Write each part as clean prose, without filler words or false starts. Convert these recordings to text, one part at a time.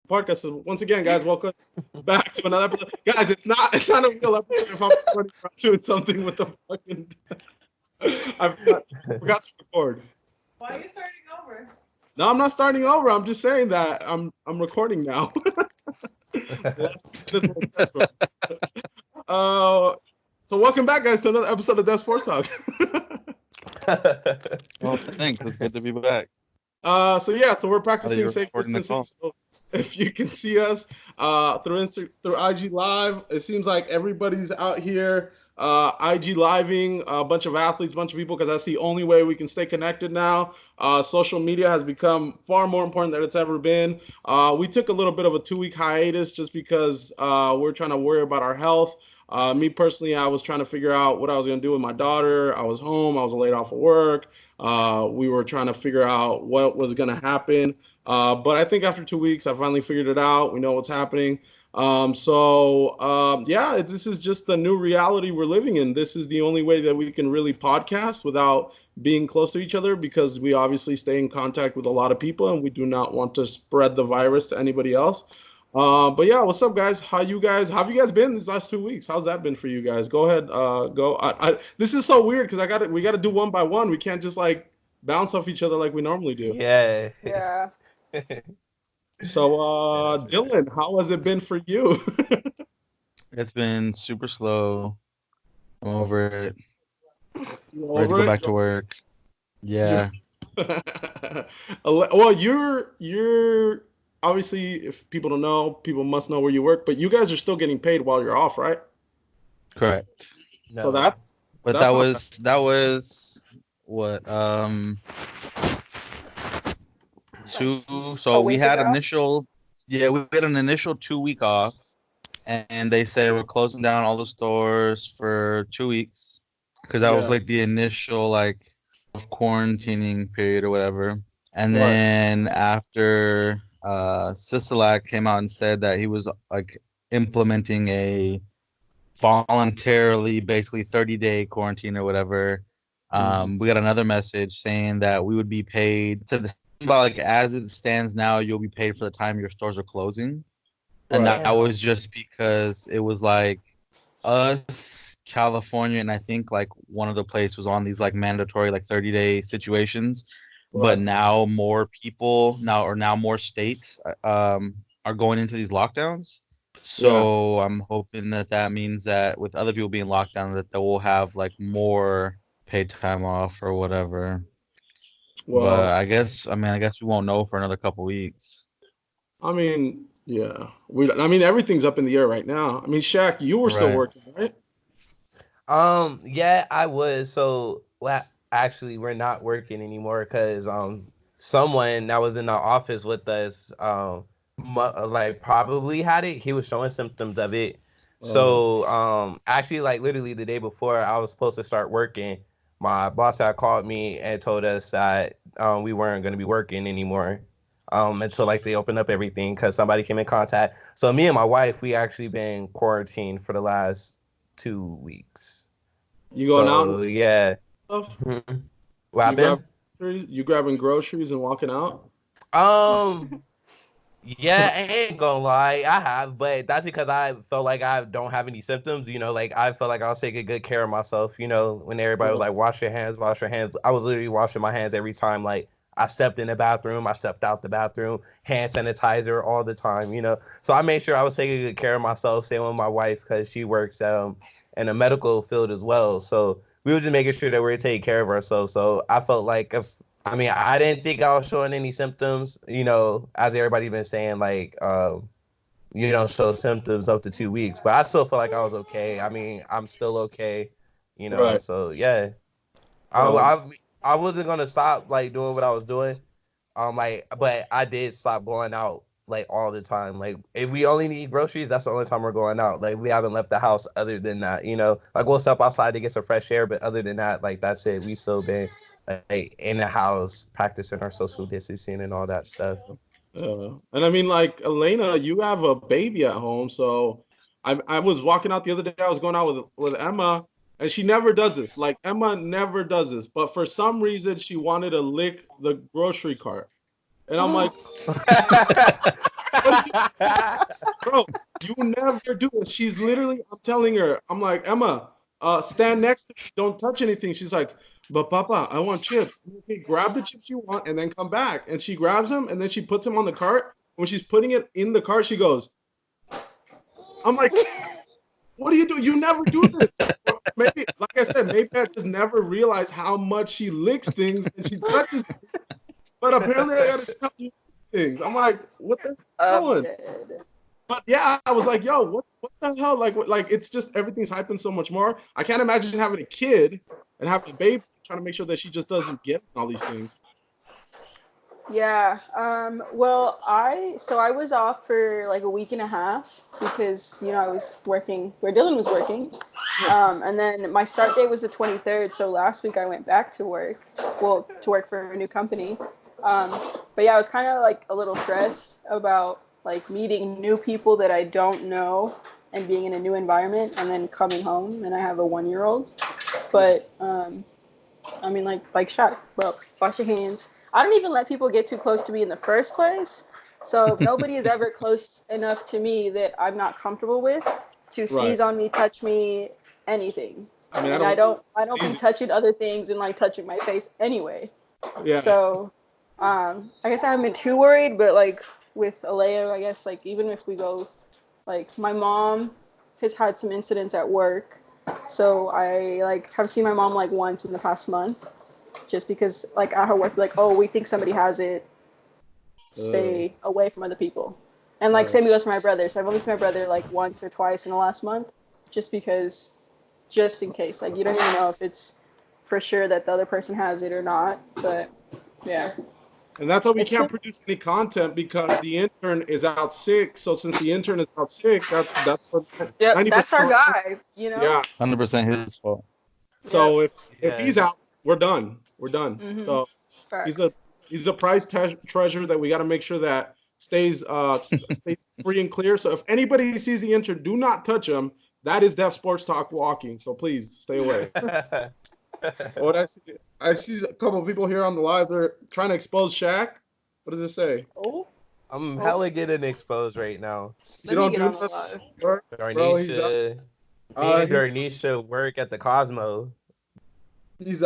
podcast. So once again, guys, welcome back to another episode. Guys, it's not a real episode if I'm doing something with the fucking. I forgot to record. Why are you starting over? No, I'm not starting over. I'm just saying that I'm recording now. uh, so welcome back, guys, to another episode of Dev Sports Talk. Well, thanks. It's good to be back. So we're Oh, practicing you're safe recording the distancing. call. So if you can see us through IG Live, it seems like everybody's out here IG living, a bunch of athletes, a bunch of people, because that's the only way we can stay connected now. Social media has become far more important than it's ever been. We took a little bit of a 2-week hiatus just because we're trying to worry about our health. Me personally, I was trying to figure out what I was going to do with my daughter. I was home. I was laid off of work. We were trying to figure out what was going to happen. But I think after 2 weeks, I finally figured it out. We know what's happening. This is just the new reality we're living in. This is the only way that we can really podcast without being close to each other, because we obviously stay in contact with a lot of people and we do not want to spread the virus to anybody else. What's up, guys? How have you guys been these last 2 weeks? How's that been for you guys? Go ahead. Go. This is so weird because we got to do one by one. We can't just like bounce off each other like we normally do. Yeah. Yeah. So, Dylan, how has it been for you? It's been super slow. I'm over it. You Ready to over go back it? to work. Yeah. Well, you're obviously, if people don't know, people must know where you work, but you guys are still getting paid while you're off, right? Correct. No. So But That's that not was what two. A So we week had ago? we had an initial 2 week off, and they say we're closing down all the stores for 2 weeks because that was Yeah. like the initial like quarantining period or whatever. And Right. then after Sisolak came out and said that he was like implementing a voluntarily basically 30-day quarantine or whatever. We got another message saying that we would be paid to the about like as it stands now, you'll be paid for the time your stores are closing. And Right. that was just because it was like us, California, and I think like one of the places was on these like mandatory like 30-day situations. But Right. now more people now more states are going into these lockdowns. So I'm hoping that means that with other people being locked down, that they will have like more paid time off or whatever. But Well, I guess we won't know for another couple weeks. I mean, yeah. Everything's up in the air right now. I mean, Shaq, you were still Right. working, right? Yeah, I was. So, well, actually, we're not working anymore because someone that was in the office with us like probably had it. He was showing symptoms of it. So, actually, like literally the day before I was supposed to start working, my boss had called me and told us that we weren't going to be working anymore until like they opened up everything because somebody came in contact. So me and my wife, we actually been quarantined for the last 2 weeks. You going out So yeah. and stuff? What You grab happened? groceries? You grabbing groceries and walking out? Um, yeah, I ain't gonna lie, I have, but that's because I felt like I don't have any symptoms. Like I felt like I was taking good care of myself. When everybody was Right. like, "Wash your hands, wash your hands," I was literally washing my hands every time. Like I stepped in the bathroom, I stepped out the bathroom, hand sanitizer all the time. So I made sure I was taking good care of myself. Same with my wife because she works in the medical field as well. So we were just making sure that we were taking care of ourselves. So I felt like I didn't think I was showing any symptoms, as everybody been saying, like, you don't show symptoms up to 2 weeks, but I still feel like I was okay. I'm still okay, Right. so yeah. I, Well, I, I wasn't going to stop, like, doing what I was doing, but I did stop going out, like, all the time. Like, if we only need groceries, that's the only time we're going out. Like, we haven't left the house other than that, Like, we'll step outside to get some fresh air, but other than that, like, that's it. We still been like in the house practicing our social distancing and all that stuff. and I mean, like Elena, you have a baby at home, so I was walking out the other day. I was going out with Emma, and she never does this. Like Emma never does this, but for some reason she wanted to lick the grocery cart, and I'm like, Bro, you never do this. She's literally, I'm telling her, I'm like, Emma, stand next to me. Don't touch anything. She's like, but Papa, I want chips. Okay, grab the chips you want and then come back. And she grabs them and then she puts them on the cart. When she's putting it in the cart, she goes, I'm like, what do you do? You never do this. Maybe, like I said, maybe I just never realized how much she licks things and she touches things. But apparently I gotta tell you things. I'm like, what the doing? Dead. But yeah, I was like, yo, what the hell? Like it's just everything's hyping so much more. I can't imagine having a kid and having a baby trying to make sure that she just doesn't get all these things. Yeah. Well, I was off for like a week and a half because I was working where Dylan was working, and then my start date was the 23rd. So last week I went back to work, to work for a new company. But yeah, I was kind of like a little stressed about like meeting new people that I don't know and being in a new environment, and then coming home and I have a 1-year-old. But I mean, like Shaq, bro, wash your hands. I don't even let people get too close to me in the first place. So nobody is ever close enough to me that I'm not comfortable with to sneeze on me, touch me, anything. I mean, And I don't be touching other things and like touching my face anyway. Yeah. So I guess I haven't been too worried, but like with Alea, I guess like even if we go, like my mom has had some incidents at work. So I like have seen my mom like once in the past month. Just because, like, at her work, like, oh, we think somebody has it, stay away from other people. And, like, same goes for my brother. So I've only seen my brother, like, once or twice in the last month, just in case. Like, you don't even know if it's for sure that the other person has it or not. But, yeah. And that's why we can't produce any content because the intern is out sick. So since the intern is out sick, that's yep, that's our guy, Yeah. 100% his fault. So if he's out, we're done. We're done. Mm-hmm. So he's a prized treasure that we got to make sure that stays free and clear. So if anybody sees the intern, do not touch him. That is Def Sports Talk walking. So please stay away. What I see a couple of people here on the live. They're trying to expose Shaq. What does it say? Oh, I'm hella getting exposed right now. let me get on the live. Darnisha, Darnisha work at the Cosmo. He's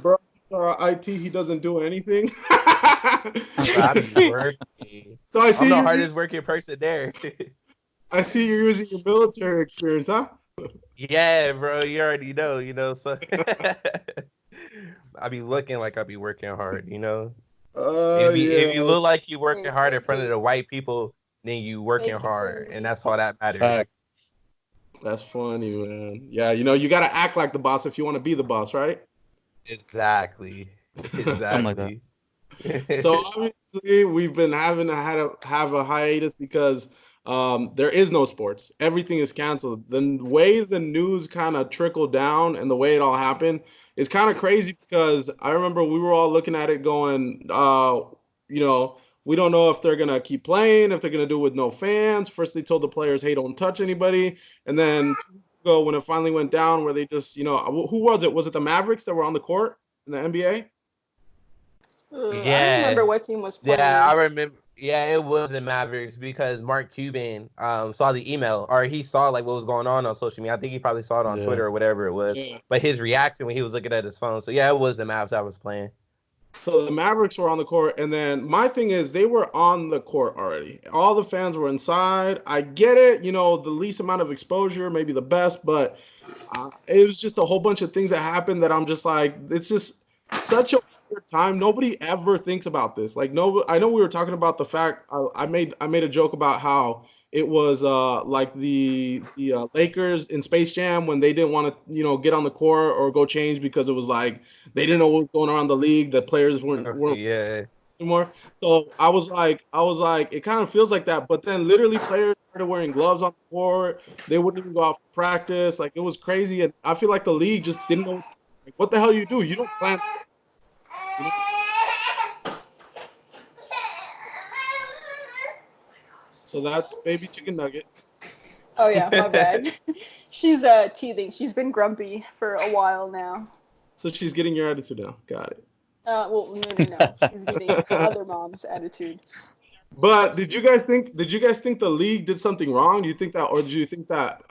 bro. IT, he doesn't do anything. I be working. So I see I'm the hardest working person there. I see you're using your military experience, huh? Yeah, bro, you already know, so I be looking like I be working hard, If you look like you working hard in front of the white people, then you working hard, and that's all that matters. That's funny, man. Yeah, you got to act like the boss if you want to be the boss, right? Exactly. Something like that. So obviously we've been having to have a hiatus because there is no sports. Everything is canceled. The way the news kind of trickled down and the way it all happened is kind of crazy because I remember we were all looking at it going, we don't know if they're going to keep playing, if they're going to do it with no fans. First, they told the players, hey, don't touch anybody. And then when it finally went down where they just, who was it? Was it the Mavericks that were on the court in the NBA? I don't remember what team was playing. Yeah, I remember. Yeah, it was the Mavericks because Mark Cuban saw the email, or he saw like what was going on social media. I think he probably saw it on Twitter or whatever it was. Yeah. But his reaction when he was looking at his phone. So yeah, it was the Mavs that was playing. So the Mavericks were on the court, and then my thing is they were on the court already. All the fans were inside. I get it, the least amount of exposure, maybe the best, but it was just a whole bunch of things that happened that I'm just like, it's just such a weird time. Nobody ever thinks about this. Like, no, I know we were talking about the fact I made a joke about how it was like the Lakers in Space Jam when they didn't want to get on the court or go change because it was like they didn't know what was going on in the league. The players weren't anymore. So I was like, it kind of feels like that. But then literally players started wearing gloves on the court. They wouldn't even go out for practice. Like, it was crazy. And I feel like the league just didn't know what the hell you do. You don't plan. So that's baby chicken nugget. Oh yeah, my bad. She's teething. She's been grumpy for a while now. So she's getting your attitude now. Got it. Well, no. She's getting other mom's attitude. But did you guys think the league did something wrong? Do you think that, or do you think that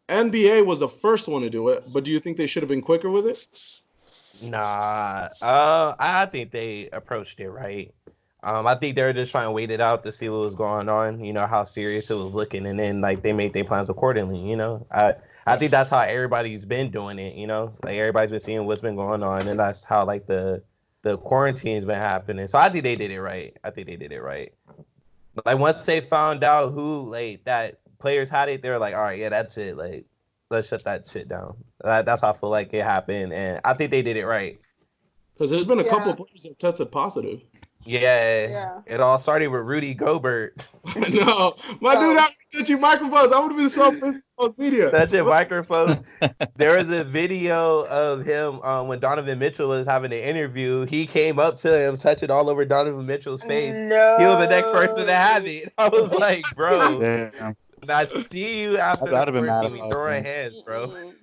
NBA was the first one to do it? But do you think they should have been quicker with it? Nah, I think they approached it right. I think they were just trying to wait it out to see what was going on. You know how serious it was looking, and then like they made their plans accordingly. You know, I think that's how everybody's been doing it. You know, like everybody's been seeing what's been going on, and that's how like the quarantine's been happening. So I think they did it right. I think they did it right. Like once they found out who like that players had it, they were like, all right, yeah, that's it. Like let's shut that shit down. That's how I feel like it happened, and I think they did it right. Because there's been a couple Yeah. of players that tested positive. Yeah, Yeah. it all started with Rudy Gobert I know. My dude out touching microphones. I would have been so pissed on media. touching microphones. There was a video of him when Donovan Mitchell was having an interview. He came up to him, touching all over Donovan Mitchell's face. No. He was the next person to have it. I was like, bro, Damn. I see you after I'd the have been mad quarantine. We about throwing that. hands, bro.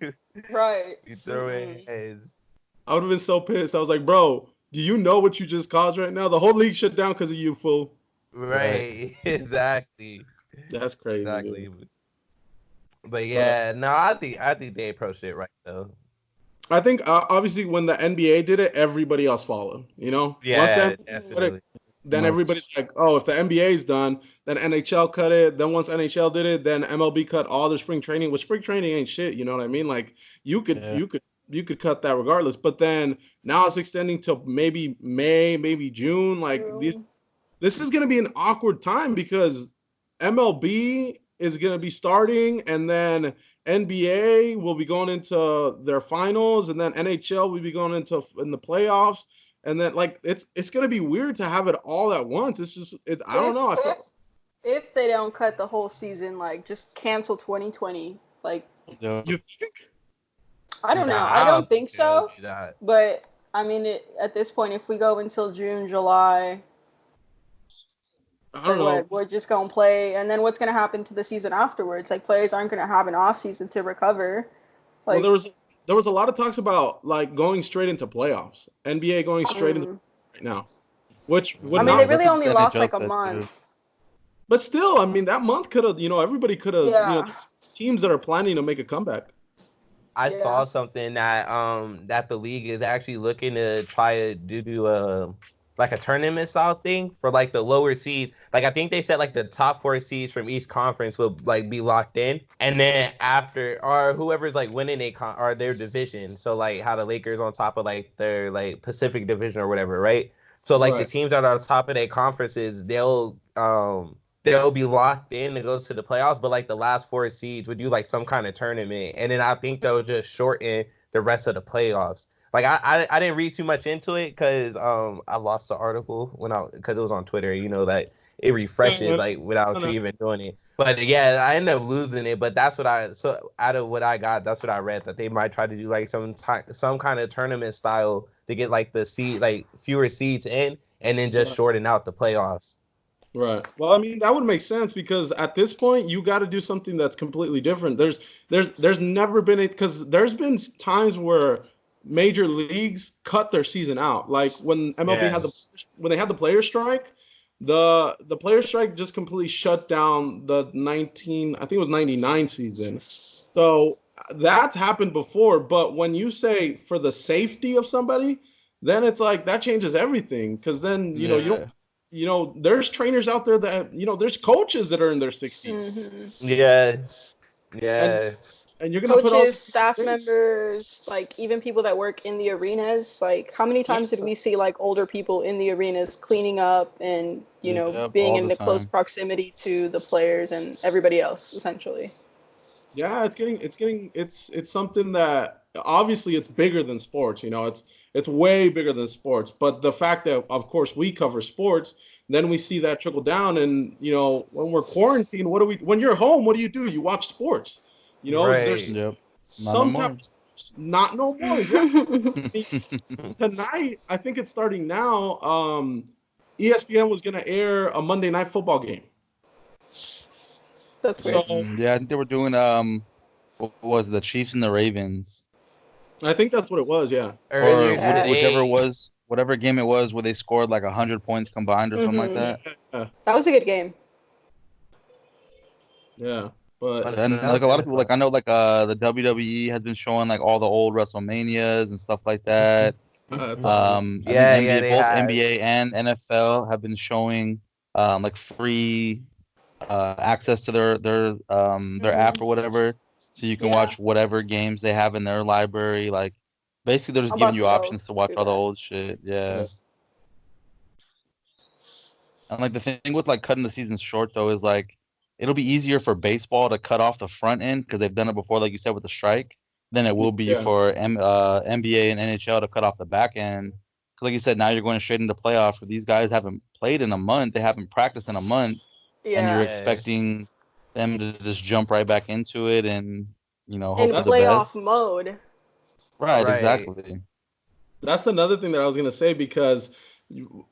Right. We throwing hands. I would have been so pissed. I was like, bro, do you know what you just caused right now? The whole league shut down because of you, fool. Right, exactly. That's crazy. Exactly. Dude. But yeah, no, I think they approached it right though. I think obviously when the NBA did it, everybody else followed. You know, Yeah, once then, definitely. then everybody's like, oh, if the NBA's done, then NHL cut it. Then once NHL did it, then MLB cut all their spring training. Well, spring training ain't shit. You know what I mean? Like you could cut that regardless. But then now it's extending to maybe May, maybe June. Like this is gonna be an awkward time because MLB is gonna be starting, and then NBA will be going into their finals, and then NHL will be going into in the playoffs, and then like it's gonna be weird to have it all at once. It's just I don't know. If they don't cut the whole season, like just cancel 2020. Like you think? I don't know. Nah, I don't think they'll so. do that. But I mean, at this point, if we go until June, July, I don't know. we're just gonna play, and then what's gonna happen to the season afterwards? Like players aren't gonna have an off season to recover. Like Well, there was a lot of talks about like going straight into playoffs. NBA going straight into right now, which would I mean, not. they really only NHL lost like a said month. But still, I mean, that month could have, everybody could have, Yeah. teams that are planning to make a comeback. I Yeah. saw something that that the league is actually looking to try to do a like a tournament style thing for like the lower seeds. Like I think they said like the top 4 seeds from each conference will like be locked in, and then after or whoever's like winning or their division. So like how the Lakers on top of like their like Pacific division or whatever, right? So like the Right. teams that are on top of their conferences, they'll be locked in to go to the playoffs, but like the last 4 seeds would do like some kind of tournament, and then I think they'll just shorten the rest of the playoffs. Like I didn't read too much into it because I lost the article because it was on Twitter. You know that it refreshes like without you even doing it. But yeah, I ended up losing it. But that's what out of what I got, that's what I read, that they might try to do like some kind of tournament style to get like the seed like fewer seeds in, and then just shorten out the playoffs. Right. Well, I mean, that would make sense because at this point, you got to do something that's completely different. There's never been it because there's been times where major leagues cut their season out. Like when MLB when they had the player strike, the player strike just completely shut down the I think it was 99 season. So that's happened before. But when you say for the safety of somebody, then it's like that changes everything because then you don't. There's trainers out there that there's coaches that are in their 60s. Mm-hmm. Yeah. And you're gonna put all Coaches, staff members, like even people that work in the arenas. Like how many times did we see like older people in the arenas cleaning up and being in the close proximity to the players and everybody else essentially? Yeah, it's something that obviously it's bigger than sports. It's way bigger than sports. But the fact that of course we cover sports, then we see that trickle down. And when we're quarantined, when you're home, what do? You watch sports. There's sometimes not no more. Exactly. Tonight, I think it's starting now. ESPN was going to air a Monday Night Football game. That's weird. I think they were doing what was the Chiefs and the Ravens. I think that's what it was. Yeah. Or whichever whatever game it was where they scored like 100 points combined or something like that. Yeah, That was a good game. yeah. But And That like was a lot kind of of people, like fun. I know, like the WWE has been showing like all the old WrestleManias and stuff like that. that's awesome. I think Yeah, NBA, they both have. NBA and NFL have been showing like free access to their app or whatever, so you can Yeah, watch whatever games they have in their library. Like basically, they're just I'm giving about to you go options to watch do all the that. old shit. Yeah. Yeah. And like the thing with like cutting the season short though is like it'll be easier for baseball to cut off the front end because they've done it before, like you said, with the strike, than it will be Yeah. for NBA and NHL to cut off the back end. 'Cause like you said, now you're going straight into playoffs where these guys haven't played in a month, they haven't practiced in a month, and you're Yeah, Yeah. expecting them to just jump right back into it and hope in for the playoff best. mode. Right, Right. exactly. That's another thing that I was gonna say because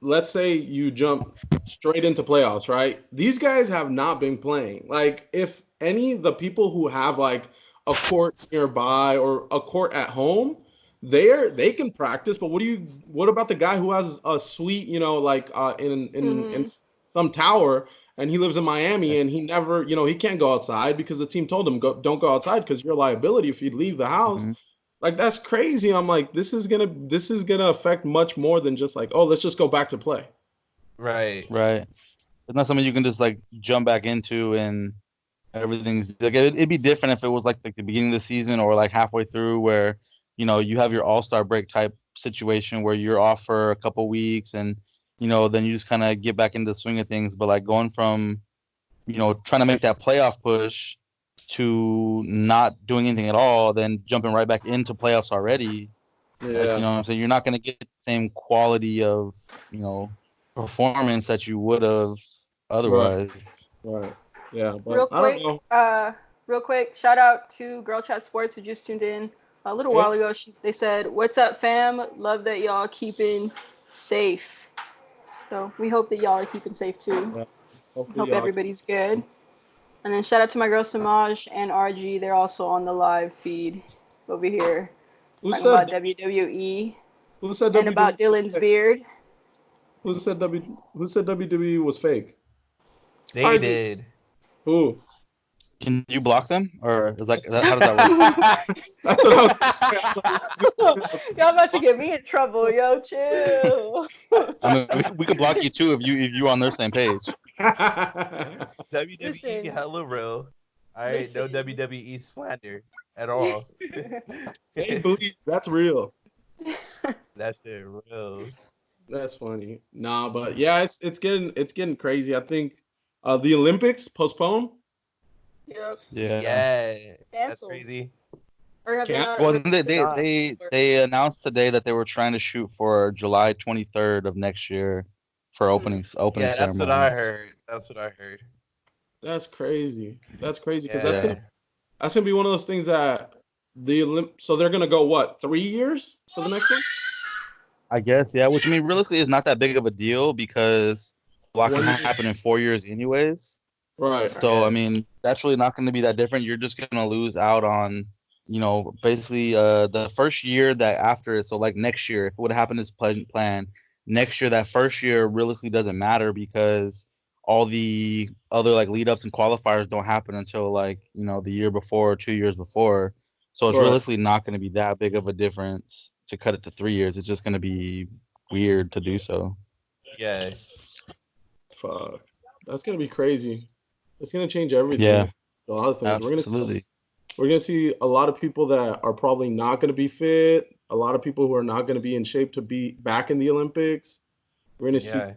let's say you jump straight into playoffs, right? These guys have not been playing. Like, if any of the people who have like a court nearby or a court at home, they can practice. But what about the guy who has a suite, like in Hmm. some tower and he lives in Miami and he never, he can't go outside because the team told him don't go outside because you're a liability if you leave the house. Hmm. Like, that's crazy. I'm like, this is gonna affect much more than just like, oh, let's just go back to play. Right. Right. It's not something you can just like jump back into and everything's like it'd be different if it was like the beginning of the season or like halfway through where you have your all-star break type situation where you're off for a couple weeks and then you just kind of get back into the swing of things. But like going from trying to make that playoff push to not doing anything at all, then jumping right back into playoffs already, like Yeah, what I'm saying, you're not going to get the same quality of you know performance that you would have right, otherwise. right. Yeah, Real but I don't quick, know. real quick, shout out to Girl Chat Sports who just tuned in a little Yeah, while ago. They said, "What's up, fam? Love that y'all keeping safe." So we hope that y'all are keeping safe too. yeah. Hopefully Hope y'all. everybody's good. And then shout out to my girl Samaj and RG. They're also on the live feed over here Who talking said about WWE who said and WWE about was Dylan's fake? beard. Who said WWE was fake? They RG. did. Who? Can you block them, or how does that work? That's what I was gonna say. I was Y'all about to get me in trouble, yo. Chill. I mean, we could block you too if you on their same page. like, WWE Listen, hella real. All right, no listen. WWE slander at all. they believe that's real. That shit real. That's funny. Nah, but yeah, it's getting crazy. I think the Olympics postponed. Yep. Yeah. Yeah, that's Canceled. crazy. Or have they Can't. not? Well, Or then they they Nah. they they announced today that they were trying to shoot for July 23rd of next year for opening Yeah, that's what I ceremonies. heard. That's what I heard. That's crazy. That's crazy because that's Yeah. gonna that's gonna be one of those things that so they're gonna go what 3 years for the next one? I guess, yeah. Which I mean, realistically, is not that big of a deal because a lot can One year. happen in 4 years, anyways. Right. So, I Yeah. mean, that's really not going to be that different. You're just going to lose out on, basically the first year that after it. So, like next year, if it would have happened this plan, next year, that first year realistically doesn't matter because all the other like lead ups and qualifiers don't happen until like, the year before or 2 years before. So, it's Right. realistically not going to be that big of a difference to cut it to 3 years. It's just going to be weird to do so. Yeah. Fuck. That's gonna be crazy. It's gonna change everything. Yeah, A lot of things. absolutely. We're gonna see a lot of people that are probably not gonna be fit. A lot of people who are not gonna be in shape to be back in the Olympics. We're gonna see. Yeah.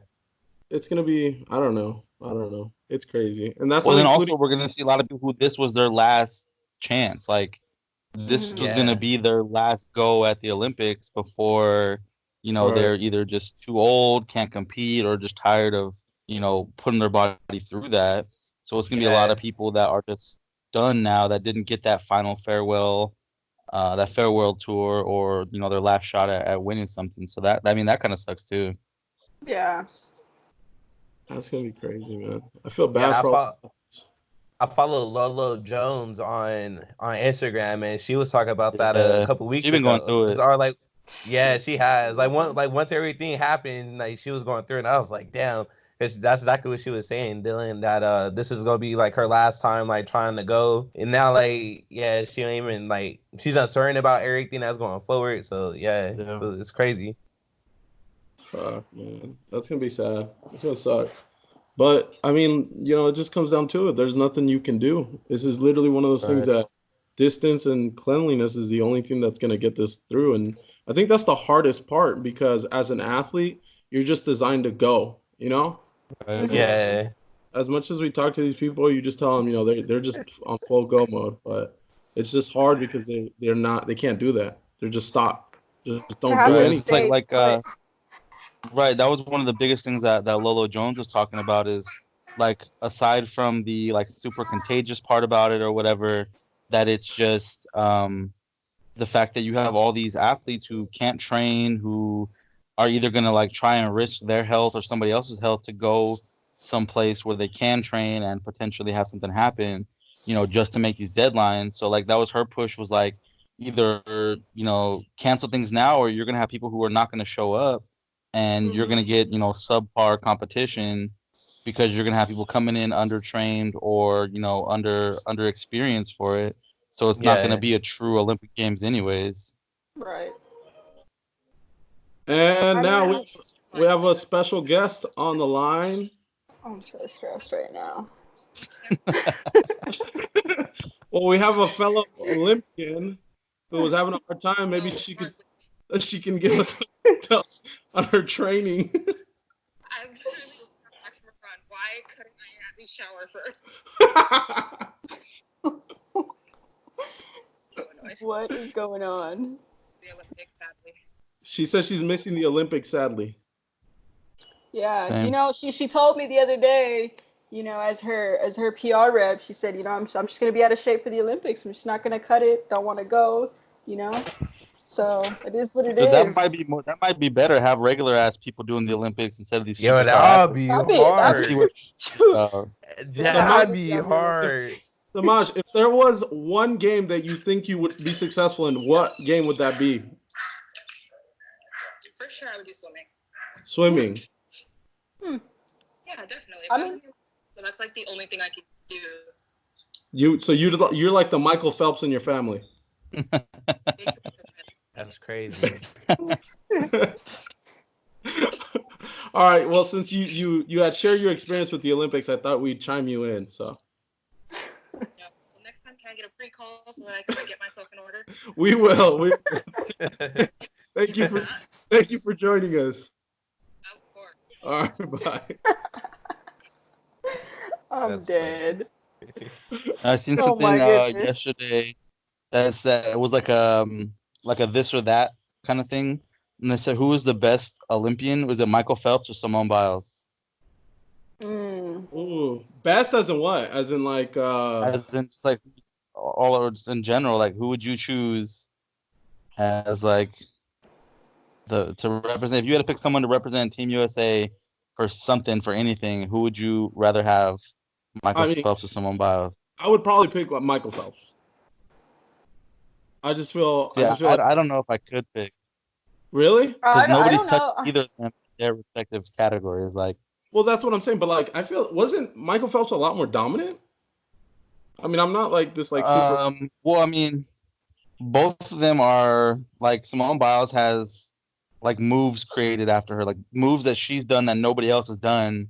It's gonna be. I don't know. I don't know. It's crazy, and that's Well, not then including. also we're gonna see a lot of people who this was their last chance. Like this Mhm. was gonna Yeah. be their last go at the Olympics before, Right. they're either just too old, can't compete, or just tired of, putting their body through that. So it's gonna be a lot Yeah. of people that are just done now that didn't get that final farewell, that farewell tour, or their last shot at winning something. So I mean that kind of sucks too. Yeah. That's gonna be crazy, man. I feel bad Yeah. for all. I follow Lolo Jones on Instagram, and she was talking about that a Yeah, couple she weeks been going ago. through It's it. our like Yeah, she has. Once everything happened, like she was going through, and I was like, damn. 'Cause that's exactly what she was saying, Dylan. That this is gonna be like her last time, like trying to go, and now like yeah, she ain't even like she's uncertain about everything that's going forward. So yeah, Yeah. it's crazy. Fuck, man. That's gonna be sad. It's gonna suck. But I mean, it just comes down to it. There's nothing you can do. This is literally one of those things Right. that distance and cleanliness is the only thing that's gonna get this through. And I think that's the hardest part because as an athlete, you're just designed to go, Right. So Yeah, as much as we talk to these people, you just tell them, they're just on full go mode. But it's just hard because they can't do that. They're just stop. Just To don't have do Right. to And it's anything. stay like put. right. That was one of the biggest things that Lolo Jones was talking about is like aside from the like super contagious part about it or whatever, that it's just the fact that you have all these athletes who can't train, who are either gonna like try and risk their health or somebody else's health to go someplace where they can train and potentially have something happen, just to make these deadlines. So like that was her push was like either cancel things now or you're gonna have people who are not gonna show up and you're gonna get subpar competition because you're gonna have people coming in undertrained or under experienced for it. So it's not gonna yeah. be a true Olympic Games anyways. Right. And I now mean, we have a special guest on the line. I'm so stressed right now. Well, we have a fellow Olympian who was having a hard time. Maybe she can give us details on her training. I'm truly back from a run. Why couldn't I at least shower first? So annoyed. What is going on? The Olympics, sadly. She says she's missing the Olympics, sadly. Yeah, Same. she told me the other day, as her PR rep, she said, I'm just gonna be out of shape for the Olympics. I'm just not gonna cut it. Don't want to go. So it is what it So that is. might be that might be better. Have regular ass people doing the Olympics instead of these Yo, superstar that'll athletes. be That'd be hard. See what uh, That'd be hard. Samaj, if there was one game that you think you would be successful in, what game would that be? For sure, I would do swimming. Swimming. Yeah, definitely. I mean- So that's like the only thing I could do. You're like the Michael Phelps in your family. Basically. That's crazy. All right. Well, since you had shared your experience with the Olympics, I thought we'd chime you in. So Yeah. Well, next time, can I get a free call so that I can get myself in order? we will. Thank you for joining us. Of course. All right. Bye. I'm That's dead. I seen Oh something my goodness. yesterday that it was like a this or that kind of thing, and they said who was the best Olympian? Was it Michael Phelps or Simone Biles? Ooh, best as in what? As in like As in just like all or just in general, like who would you choose as like to represent? If you had to pick someone to represent Team USA for something for anything, who would you rather have? Michael I mean, Phelps or Simone Biles? I would probably pick Michael Phelps. I just feel Yeah, like I don't know if I could pick really. because I nobody's don't touched know. either of them in their respective categories. Like, Well, that's what I'm saying. But like, I feel wasn't Michael Phelps a lot more dominant? I mean, I'm not like this like super. well, I mean, both of them are like Simone Biles has like moves created after her, like moves that she's done that nobody else has done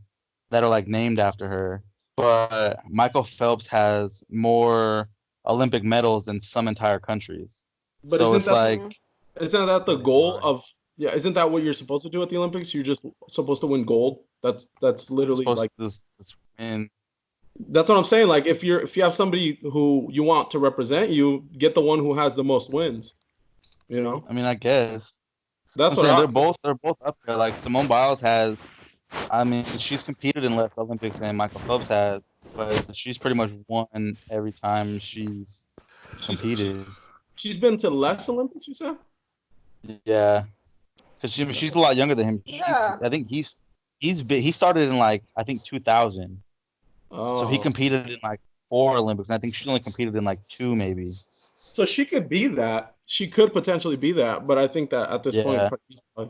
that are like named after her. But Michael Phelps has more Olympic medals than some entire countries. But So it's like isn't that the That is goal hard. of Isn't that what you're supposed to do at the Olympics? You're just supposed to win gold. That's literally supposed like to just win. that's what I'm saying. Like if you have somebody who you want to represent you, get the one who has the most wins. I mean, I guess. That's I'm what saying I. they're both up there. Like Simone Biles has, I mean, she's competed in less Olympics than Michael Phelps has, but she's pretty much won every time she's She's competed. she's been to less Olympics. You said. Yeah, because she's a lot younger than him. Yeah. I think he started in like I think 2000, so he Oh, competed in like 4 Olympics, and I think she's only competed in like 2 maybe. so she could be that. she could potentially be that, but I think that at this point, Yeah.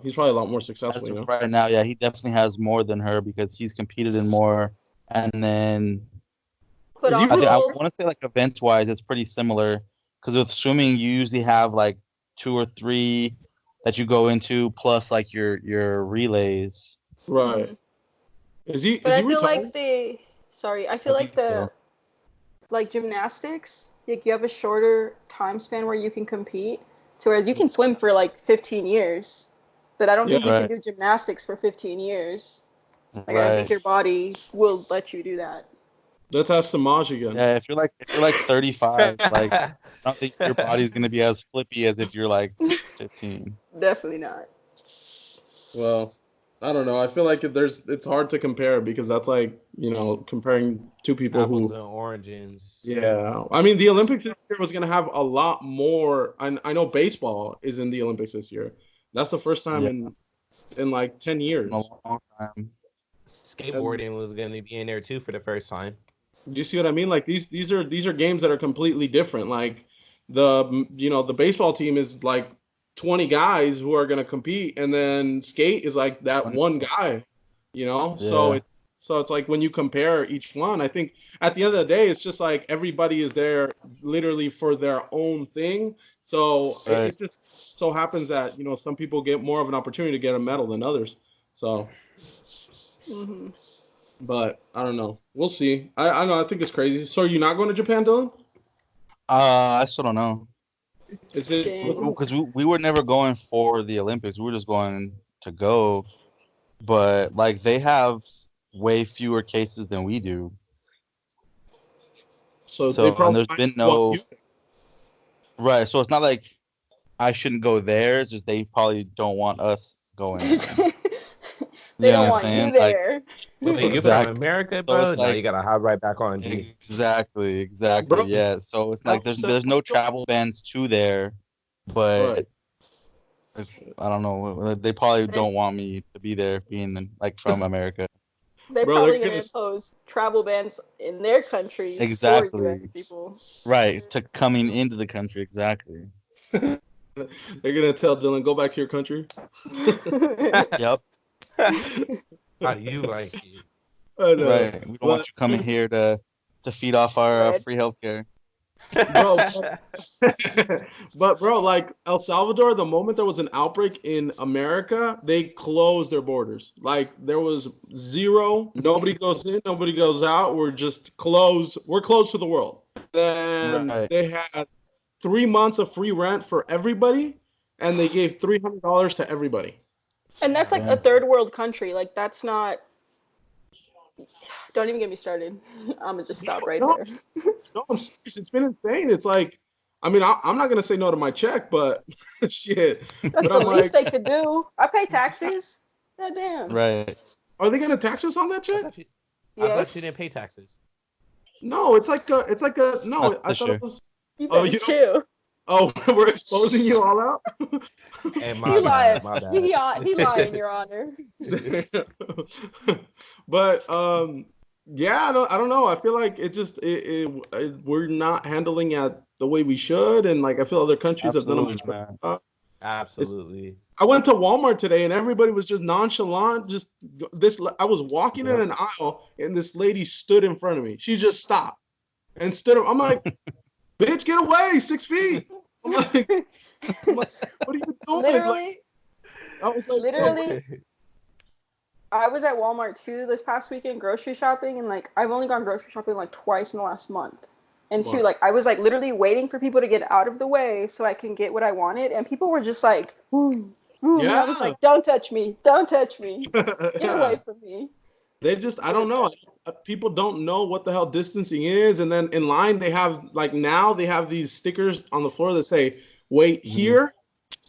he's probably a lot more As successful. You of know, right now, yeah, he definitely has more than her because he's competed in more. And then But Is he I also, want to say like events wise, it's pretty similar because with swimming you usually have like 2 or 3 that you go into plus like your relays. right? but Is I he feel retired? like I I feel like think so. like gymnastics, like you have a shorter time span where you can compete. So whereas you can swim for like 15 years, but I don't Yeah, think you can Right, do gymnastics for 15 years. Like I don't think right. your body will let you do that. let's ask Samaj again. Yeah, if you're like 35, like I don't think your body's gonna be as flippy as if you're like 15. Definitely not. Well, I don't know. I feel like it's hard to compare because that's like comparing two people Apples who. and oranges. Yeah, I mean the Olympics this year was gonna have a lot more. I know baseball is in the Olympics this year. That's the first time Yeah, in like 10 in a years. long time. And Skateboarding was going to be in there too for the first time. do you see what I mean? Like these are games that are completely different. Like the baseball team is like 20 guys who are gonna compete, and then skate is like that one guy. So Yeah, it's like when you compare each one, I think at the end of the day, it's just like everybody is there literally for their own thing. So right. it just so happens that some people get more of an opportunity to get a medal than others. So. Hmm. But I don't know. We'll see. I know. I think it's crazy. So are you not going to Japan, Dylan? I still don't know Is it? Dang. because we were never going for the Olympics. We were just going to go, but like they have way fewer cases than we do. So they So and probably there's might been want no you. right. So it's not like I shouldn't go there. It's just they probably don't want us going there. They You know don't what I'm want you saying? Like there. Wait, you're from exactly. America, So bro? it's No, like you got to hop right back on G. exactly. Bro, Yeah. So it's El like there's no Salvador. travel bans to there, Right. but I don't know. They probably they, don't want me to be there, being like from America. they're Bro, they're probably going gonna to impose travel bans in their countries for US Exactly. people. Right. To coming into the country. Exactly. they're gonna tell Dylan go back to your country. Yep. How do you like it? I know, Right. We don't want but you coming here to feed off our Spread. free healthcare. bro, but bro, like El Salvador, the moment there was an outbreak in America, they closed their borders. Like there was zero. Nobody goes in, nobody goes out. We're just closed. We're closed to the world. Then Right. they had 3 months of free rent for everybody, and they gave $300 to everybody. And that's like a Yeah. third world country. Like that's not. Don't even get me started. I'm gonna just stop right No, there. no, I'm serious. It's been insane. It's like, I mean, I'm not gonna say no to my check, but shit. That's But the I'm least like, they could do. I pay taxes. God damn. Right. are they gonna tax us on that I check? thought you, I thought you Yes. didn't pay taxes. No, it's like a no. Not I this thought year. it was. You Oh, better chill. Oh, we're exposing you all out. Hey, He my lied. bad, my bad. He lying, Your Honor. But yeah, I don't know. I feel like we're not handling it the way we should, and like I feel other countries have done a Absolutely much better not. job. It's, Absolutely. I went to Walmart today, and everybody was just nonchalant. Just this. I was walking in Yep. an aisle, and this lady stood in front of me. She just stopped and stood. I'm like, bitch, get away, 6 feet. I'm like, what are you doing? Like, Literally, I was like, literally, I was at Walmart too this past weekend grocery shopping, and like I've only gone grocery shopping like twice in the last month. And two, Wow. like I was like literally waiting for people to get out of the way so I can get what I wanted, and people were just like, ooh, ooh, and I was Yeah. like, don't touch me, don't touch me, get Yeah. away from me. They just, I don't know. People don't know what the hell distancing is. And then in line, they have, like, now they have these stickers on the floor that say, wait here.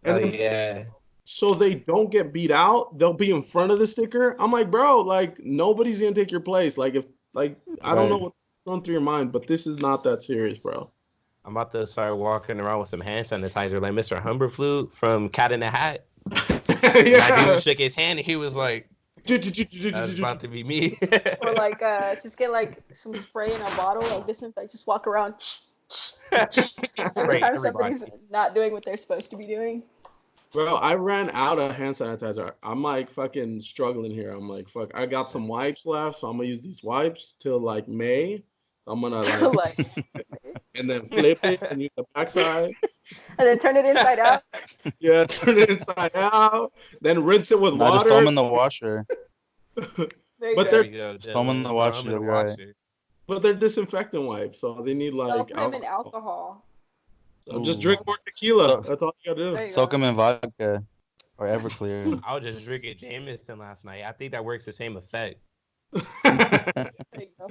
And Oh then, yeah. so they don't get beat out, they'll be in front of the sticker. I'm like, bro, like, nobody's going to take your place. Like, I don't know Right. what's going through your mind, but this is not that serious, bro. I'm about to start walking around with some hand sanitizer like Mr. Humberflute from Cat in the Hat. And that Yeah. dude shook his hand and he was like, that's about to be me. Or like just get like some spray in a bottle, like disinfect, just walk around. Every time everybody. somebody's not doing what they're supposed to be doing. Bro, I ran out of hand sanitizer. I'm like fucking struggling here. I'm like, fuck, I got some wipes left, so I'm gonna use these wipes till like May. I'm gonna like and then flip it and use the backside. And then turn it inside out. Yeah, turn it inside out. Then rinse it with I just throw them water. in the washer. There you But go. they're Throw 'em in the washer, you'll be right. but they're disinfectant wipes, so they need like Soak them in alcohol. So just Ooh. drink more tequila. So- That's all you gotta There do. you Soak go. them in vodka or Everclear. I was just drinking Jameson last night. I think that works the same effect. There you go.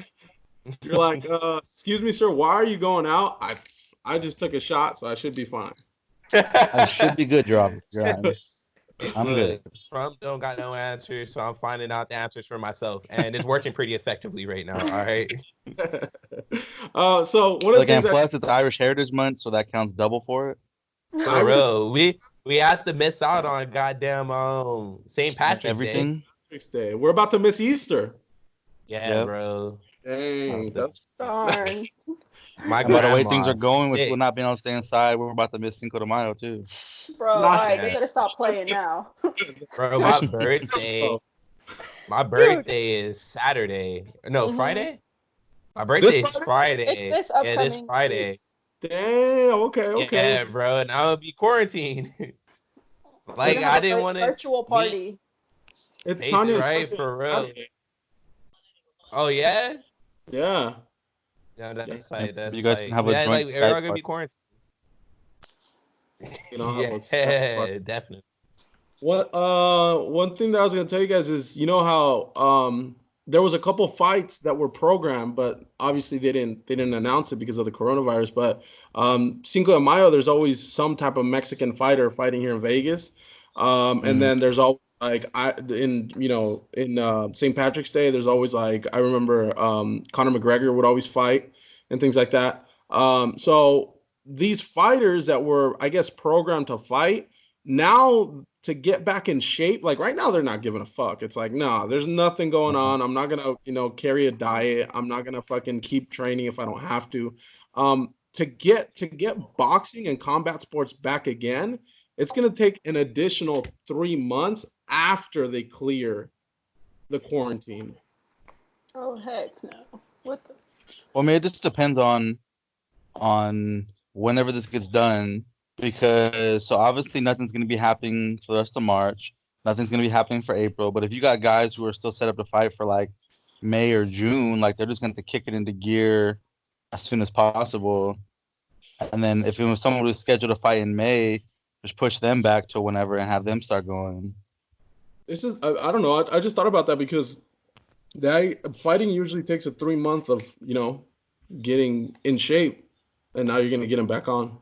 You're like, excuse me, sir, why are you going out? I just took a shot, so I should be fine. I should be good, Your Honor. I'm Look, good. Trump don't got no answers, so I'm finding out the answers for myself, and it's working pretty effectively right now. All right. So one of the Like, things and plus it's Irish Heritage Month, so that counts double for it. For real, we have to miss out on goddamn St. Patrick's Day. Everything. Patrick's Day. We're about to miss Easter. Yeah, Yep. bro. Dang, that's Darn. My And by the way grandma's things are going with sick. people not being able to stay inside, we're about to miss Cinco de Mayo too. Bro, Nah. alright, they better stop playing now. Bro, my birthday. My birthday is Saturday. No, Mhm. Friday. My birthday This is Friday. It's this Yeah, this upcoming Friday. Damn, okay. Yeah, bro, and I'm gonna be quarantined. We're Like gonna have I a didn't want to. virtual party. It's Basic, Tanya's right, birthday for real. Saturday. Oh yeah. Yeah. Yeah, that's Yeah, like that's you guys like, can have a yeah, joint like we're all Skype gonna party. be quarantined. You know, have a Skype Yeah, party. definitely. One thing that I was gonna tell you guys is, you know how there was a couple fights that were programmed, but obviously they didn't announce it because of the coronavirus. But Cinco de Mayo, there's always some type of Mexican fighter fighting here in Vegas, and then there's always like in St. Patrick's Day, there's always like I remember Conor McGregor would always fight and things like that. So these fighters that were, I guess, programmed to fight now to get back in shape, like right now they're not giving a fuck. It's like, nah, there's nothing going on. I'm not gonna, carry a diet. I'm not gonna fucking keep training if I don't have to. To get boxing and combat sports back again, it's gonna take an additional 3 months after they clear the quarantine. Oh heck no. What the Well, I mean, it just depends on whenever this gets done, because so obviously nothing's going to be happening for the rest of March. Nothing's going to be happening for April. But if you got guys who are still set up to fight for like May or June, like they're just going to kick it into gear as soon as possible. And then if it was someone who was scheduled to fight in May, just push them back to whenever and have them start going. This is I don't know. I just thought about that because that fighting usually takes a 3 month of getting in shape, and now you're gonna get him back on.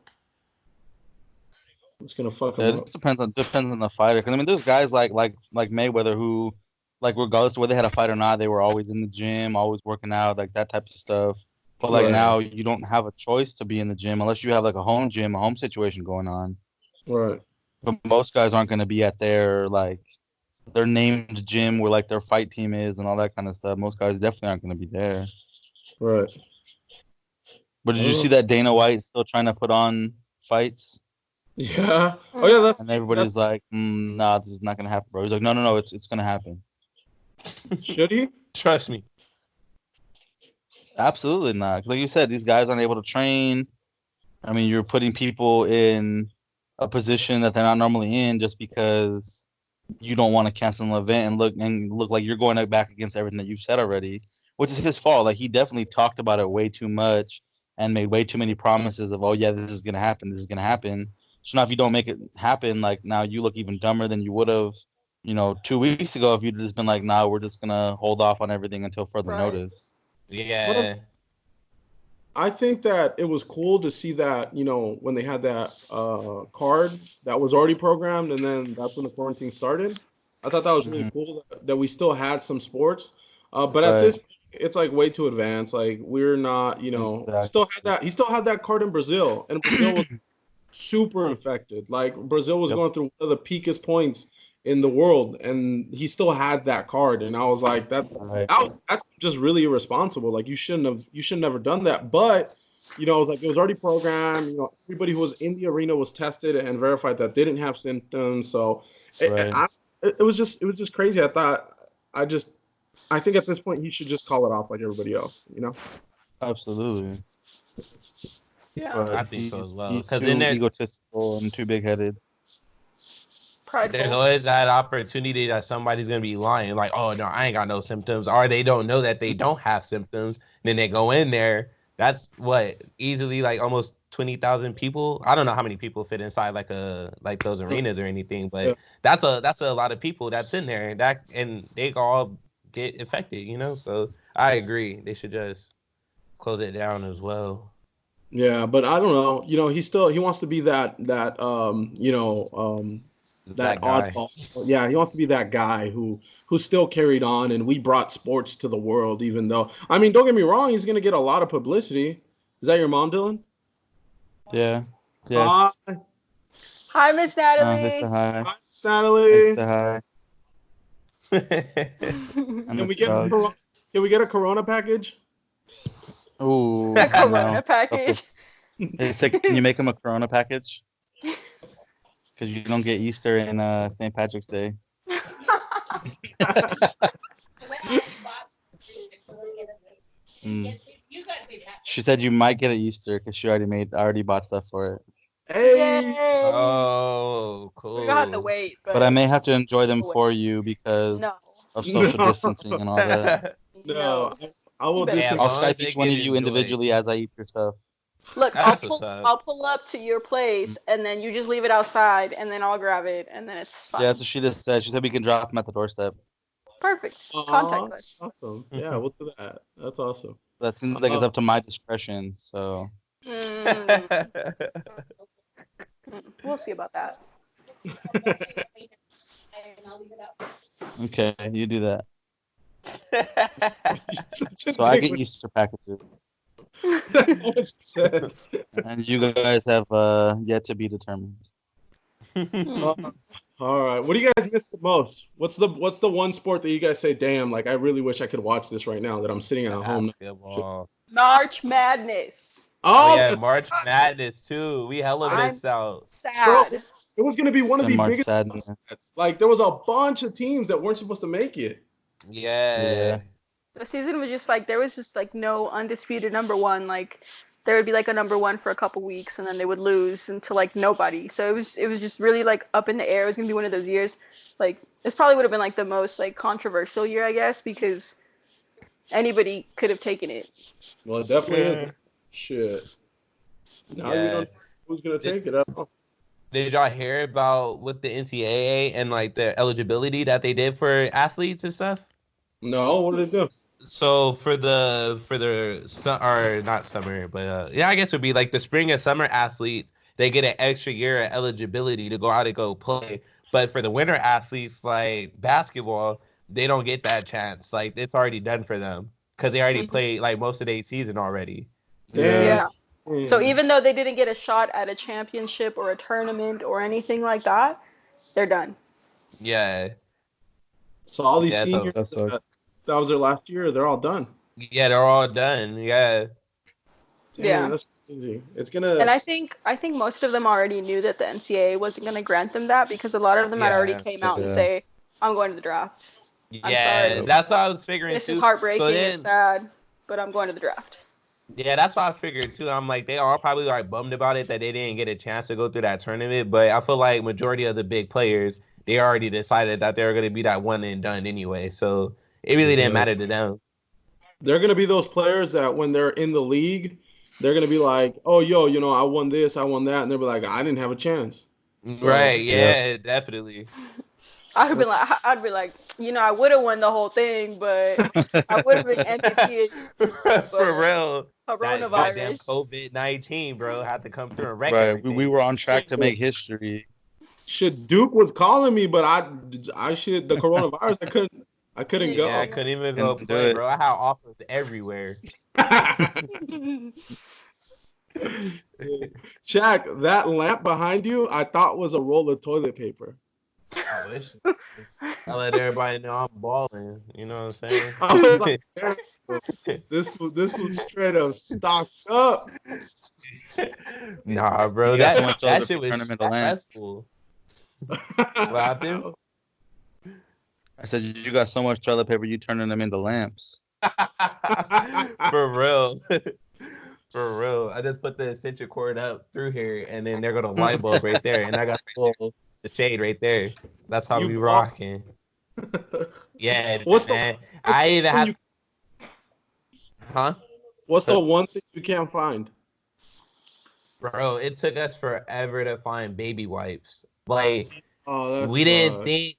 It's gonna fuck him up. It depends on the fighter. Because I mean, there's guys like Mayweather who, like, regardless of whether they had a fight or not, they were always in the gym, always working out, like that type of stuff. But like Right. now, you don't have a choice to be in the gym unless you have like a home gym, a home situation going on. Right. But most guys aren't going to be at their named gym where like their fight team is and all that kind of stuff. Most guys definitely aren't going to be there. Right. But did you see that Dana White still trying to put on fights? Yeah. Oh yeah. That's And everybody's like, nah, this is not going to happen, bro. He's like, no, it's going to happen. should he? Trust me. Absolutely not. 'Cause like you said, these guys aren't able to train. I mean, you're putting people in a position that they're not normally in just because you don't want to cancel an event and look like you're going back against everything that you've said already, which is his fault. Like he definitely talked about it way too much and made way too many promises of, oh yeah, this is gonna happen, this is gonna happen. So now if you don't make it happen, like now you look even dumber than you would have, 2 weeks ago if you'd just been like, nah, we're just gonna hold off on everything until further Right. notice. Yeah. I think that it was cool to see that, when they had that card that was already programmed, and then that's when the quarantine started. I thought that was really cool that we still had some sports. But at this point, it's like way too advanced. Like we're not, Exactly. he still had that card in Brazil, and Brazil was super infected. Like Brazil was going through one of the peakest points in the world, and he still had that card. And I was like, that's just really irresponsible. Like you shouldn't have done that. But like it was already programmed. Everybody who was in the arena was tested and verified that they didn't have symptoms. So Right. it was just crazy. I think at this point he should just call it off like everybody else. Absolutely. Yeah. But I think so as well. he's Because too then egotistical and too big-headed. there's Prideful. always that opportunity that somebody's gonna be lying, like, oh no, I ain't got no symptoms, or they don't know that they don't have symptoms. Then they go in there. That's what easily like almost 20,000 people. I don't know how many people fit inside like those arenas or anything, Yeah. but that's a lot of people that's in there. And they all get affected. So I agree. They should just close it down as well. Yeah, but I don't know. He wants to be that that That guy. oddball. Yeah, he wants to be that guy who still carried on, and we brought sports to the world. Even though, I mean, don't get me wrong, he's gonna get a lot of publicity. Is that your mom, Dylan? Yeah. Yeah. Hi, Hi, Miss They Natalie. say hi. hi, They Natalie. say hi. Can And we the get a dogs. corona, can we get a Corona package? Ooh, The Corona no. package. They said, can you make him a Corona package? Because you don't get Easter and St. Patrick's Day. Mm. She said you might get it Easter because she already bought stuff for it. Hey, Yay. Oh, cool. We're gonna have to wait, But I may have to enjoy them Wait. for you because No. of social No. distancing and all that. no, I will You better distance. I'll long as Skype they each one get of you enjoyed. individually as I eat your stuff. Look, That's what's up. I'll pull up to your place, and then you just leave it outside, and then I'll grab it, and then it's fine. Yeah, that's what she just said. She said we can drop them at the doorstep. Perfect. Aw, Contactless. awesome. Yeah, we'll do that. That's awesome. That seems like it's up to my discretion. So Mm, we'll see about that. okay, you do that. Such a So I dick get when- Easter packages, That's what she said. and you guys have yet to be determined. All right. What do you guys miss the most? What's the one sport that you guys say, damn, like I really wish I could watch this right now that I'm sitting at home. Basketball. March Madness. Oh, Oh, yeah, that's- March Madness too. We hella I'm- missed out. Sad. it was gonna be one of And the March biggest Sadness. upsets. Like there was a bunch of teams that weren't supposed to make it. Yeah. The season was just like there was just like no undisputed number one. Like there would be like a number one for a couple weeks, and then they would lose into like nobody. So it was just really like up in the air. It was gonna be one of those years. Like this probably would have been like the most like controversial year, I guess, because anybody could have taken it. Well, it definitely Yeah. is. Shit. Now Yeah. you don't know who's gonna take it. I don't know. Did y'all hear about with the NCAA and like the eligibility that they did for athletes and stuff? No, what did it do? So for the or not summer, but yeah, I guess it would be like the spring and summer athletes. They get an extra year of eligibility to go out and go play. But for the winter athletes, like basketball, they don't get that chance. Like it's already done for them because they already Mhm. played like most of their season already. Yeah. Damn. So even though they didn't get a shot at a championship or a tournament or anything like that, they're done. Yeah, So all these Yeah, so seniors that's what- that was their last year, they're all done. yeah, they're all done. Yeah, Damn, Yeah. that's crazy. It's gonna. And I think most of them already knew that the NCAA wasn't going to grant them that because a lot of them had already Yeah, came out and yeah. say, "I'm going to the draft. yeah, sorry. that's what I was figuring This too. is heartbreaking. So then, It's sad, but I'm going to the draft." yeah, that's what I figured too. I'm like, they are probably like bummed about it that they didn't get a chance to go through that tournament. But I feel like majority of the big players, they already decided that they were going to be that one and done anyway. So it really didn't matter to them. They're gonna be those players that when they're in the league, they're gonna be like, "Oh, yo, I won this, I won that," and they'll be like, "I didn't have a chance." So, Right? Yeah, definitely. I'd be like, I would have won the whole thing, but I would have been MVP. For real. That goddamn Coronavirus. COVID-19, bro, had to come through and wreck Right, everything. we were on track to make history. Shit, Duke was calling me, but I should the coronavirus. I couldn't go. Yeah, I couldn't even go Couldn't do play, it. bro. I had offers everywhere. Shaq, that lamp behind you, I thought was a roll of toilet paper. I wish. I let everybody know I'm balling. You know what I'm I was saying? like, damn, this was straight up stocked up. Nah, bro. You got so That much that toilet shit paper, turn was them into lamps. stressful. What happened? I said you got so much toilet paper, you turning them into lamps. For real. For real. I just put the extension cord up through here, and then there go the light bulb right there, and I got the shade right there. That's how You we ball. rocking. Yeah, What's the man. what's I the even thing had, huh? what's the one thing you can't find? Bro, it took us forever to find baby wipes. Like, Oh, that we didn't sucks. think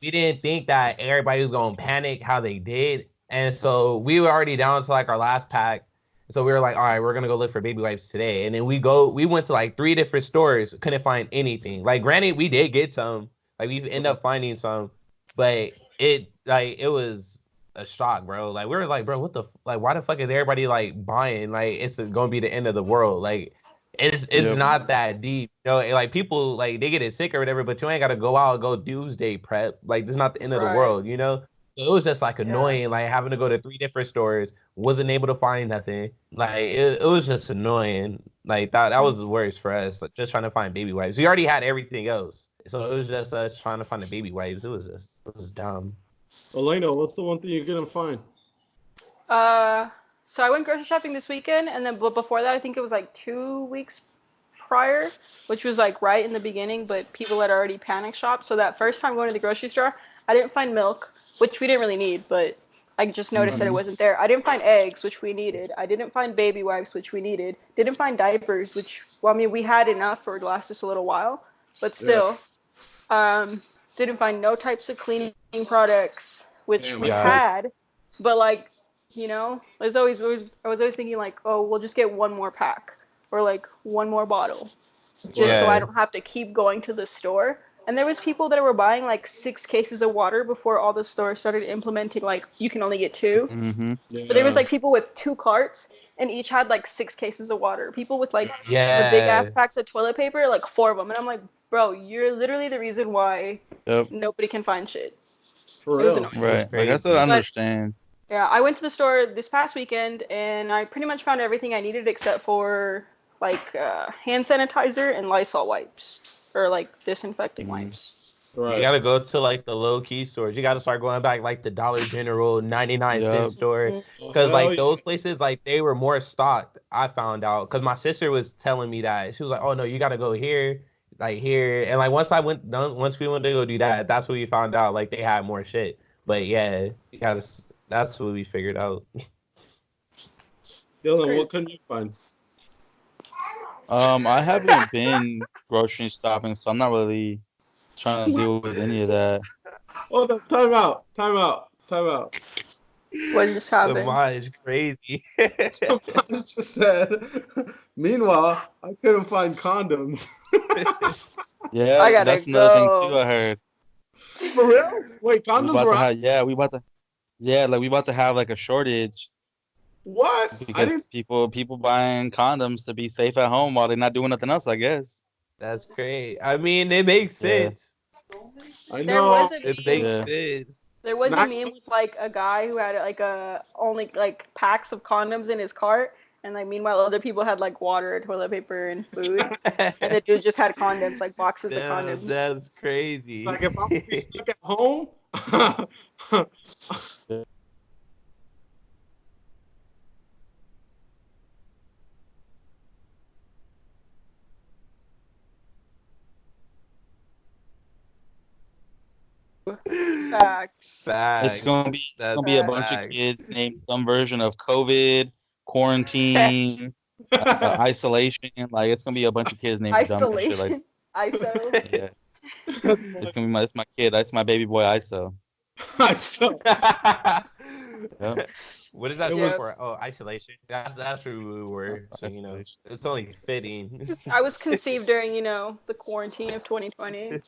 we didn't think that everybody was gonna panic how they did. And so we were already down to like our last pack. So we were like, all right, we're gonna go look for baby wipes today. And then we went to like 3 different stores, couldn't find anything. Like granted, we did get some. Like we ended up finding some, but it was a shock, bro. Like we were like, bro, what the like why the fuck is everybody like buying? Like it's gonna be the end of the world. Like it's Yep. not that deep. You know, like people like they get it sick or whatever, but you ain't gotta go out and go doomsday prep. Like this is not the end of the Right. world, you know? So it was just like Yeah. annoying, like having to go to 3 different stores, wasn't able to find nothing. Like it was just annoying. Like that was the worst for us. Like just trying to find baby wipes. We already had everything else. So it was just us trying to find the baby wipes. It was dumb. Elena, what's the one thing you're gonna find? So I went grocery shopping this weekend, and then but before that, I think it was like 2 weeks prior, which was like right in the beginning, but people had already panic shopped. So that first time going to the grocery store, I didn't find milk, which we didn't really need, but I just noticed that it wasn't there. I didn't find eggs, which we needed. I didn't find baby wipes, which we needed. Didn't find diapers, which, well, I mean, we had enough for it to last us a little while, but still. Didn't find no types of cleaning products, which Damn, we I Yeah. had, but like, I was always thinking like, oh, we'll just get one more pack or like one more bottle, just so I Yeah. don't have to keep going to the store. And there was people that were buying like 6 cases of water before all the stores started implementing like you can only get two. Mm-hmm. But there was like people with 2 carts and each had like 6 cases of water. People with like the big ass Yeah. packs of toilet paper, like 4 of them. And I'm like, bro, you're literally the reason why Yep. nobody can find shit. For It was real. annoying. Right. Like that's what I Crazy. understand. Yeah, I went to the store this past weekend and I pretty much found everything I needed except for like hand sanitizer and Lysol wipes or like disinfecting wipes. You Right. gotta go to like the low key stores. You gotta start going back like the Dollar General 99-cent Yep. store. Mhm. Cause Hell like yeah. those places, like they were more stocked. I found out because my sister was telling me that she was like, "Oh no, you gotta go here, like here." And like once we went to go do that, that's when we found out like they had more shit. But yeah, you gotta. That's what we figured out. Dylan, what couldn't you find? I haven't been grocery shopping, so I'm not really trying to deal with any of that. Hold up, time out. Time out. What just happened? Samaj crazy. Somebody just said, meanwhile, I couldn't find condoms. Yeah, I gotta that's another thing go. too. I heard For real? Wait, we condoms about were to out? have like we about to have like a shortage What? I because didn't. people buying condoms to be safe at home while they're not doing nothing else. I guess. That's great. I mean, it makes Yeah. sense. I There know. was a It meme. makes Yeah. sense. There was a Not- meme with like a guy who had like a only like packs of condoms in his cart, and like meanwhile other people had like water, toilet paper, and food, and the dude just had condoms, like boxes of condoms. That's It's crazy. like if I'm gonna be stuck at home. Facts. It's gonna be That's a Facts. bunch of facts. kids named some version of COVID, quarantine, isolation. Like it's gonna be a bunch of kids named dumb shit like Isolation. ISO. yeah. It's gonna be my kid. That's my baby boy ISO. I suck. Yep. What does that It stand was- for? Oh, isolation. That's who we were. So, you know, Isolation. it's only fitting. I was conceived during, the quarantine of 2020. I It'll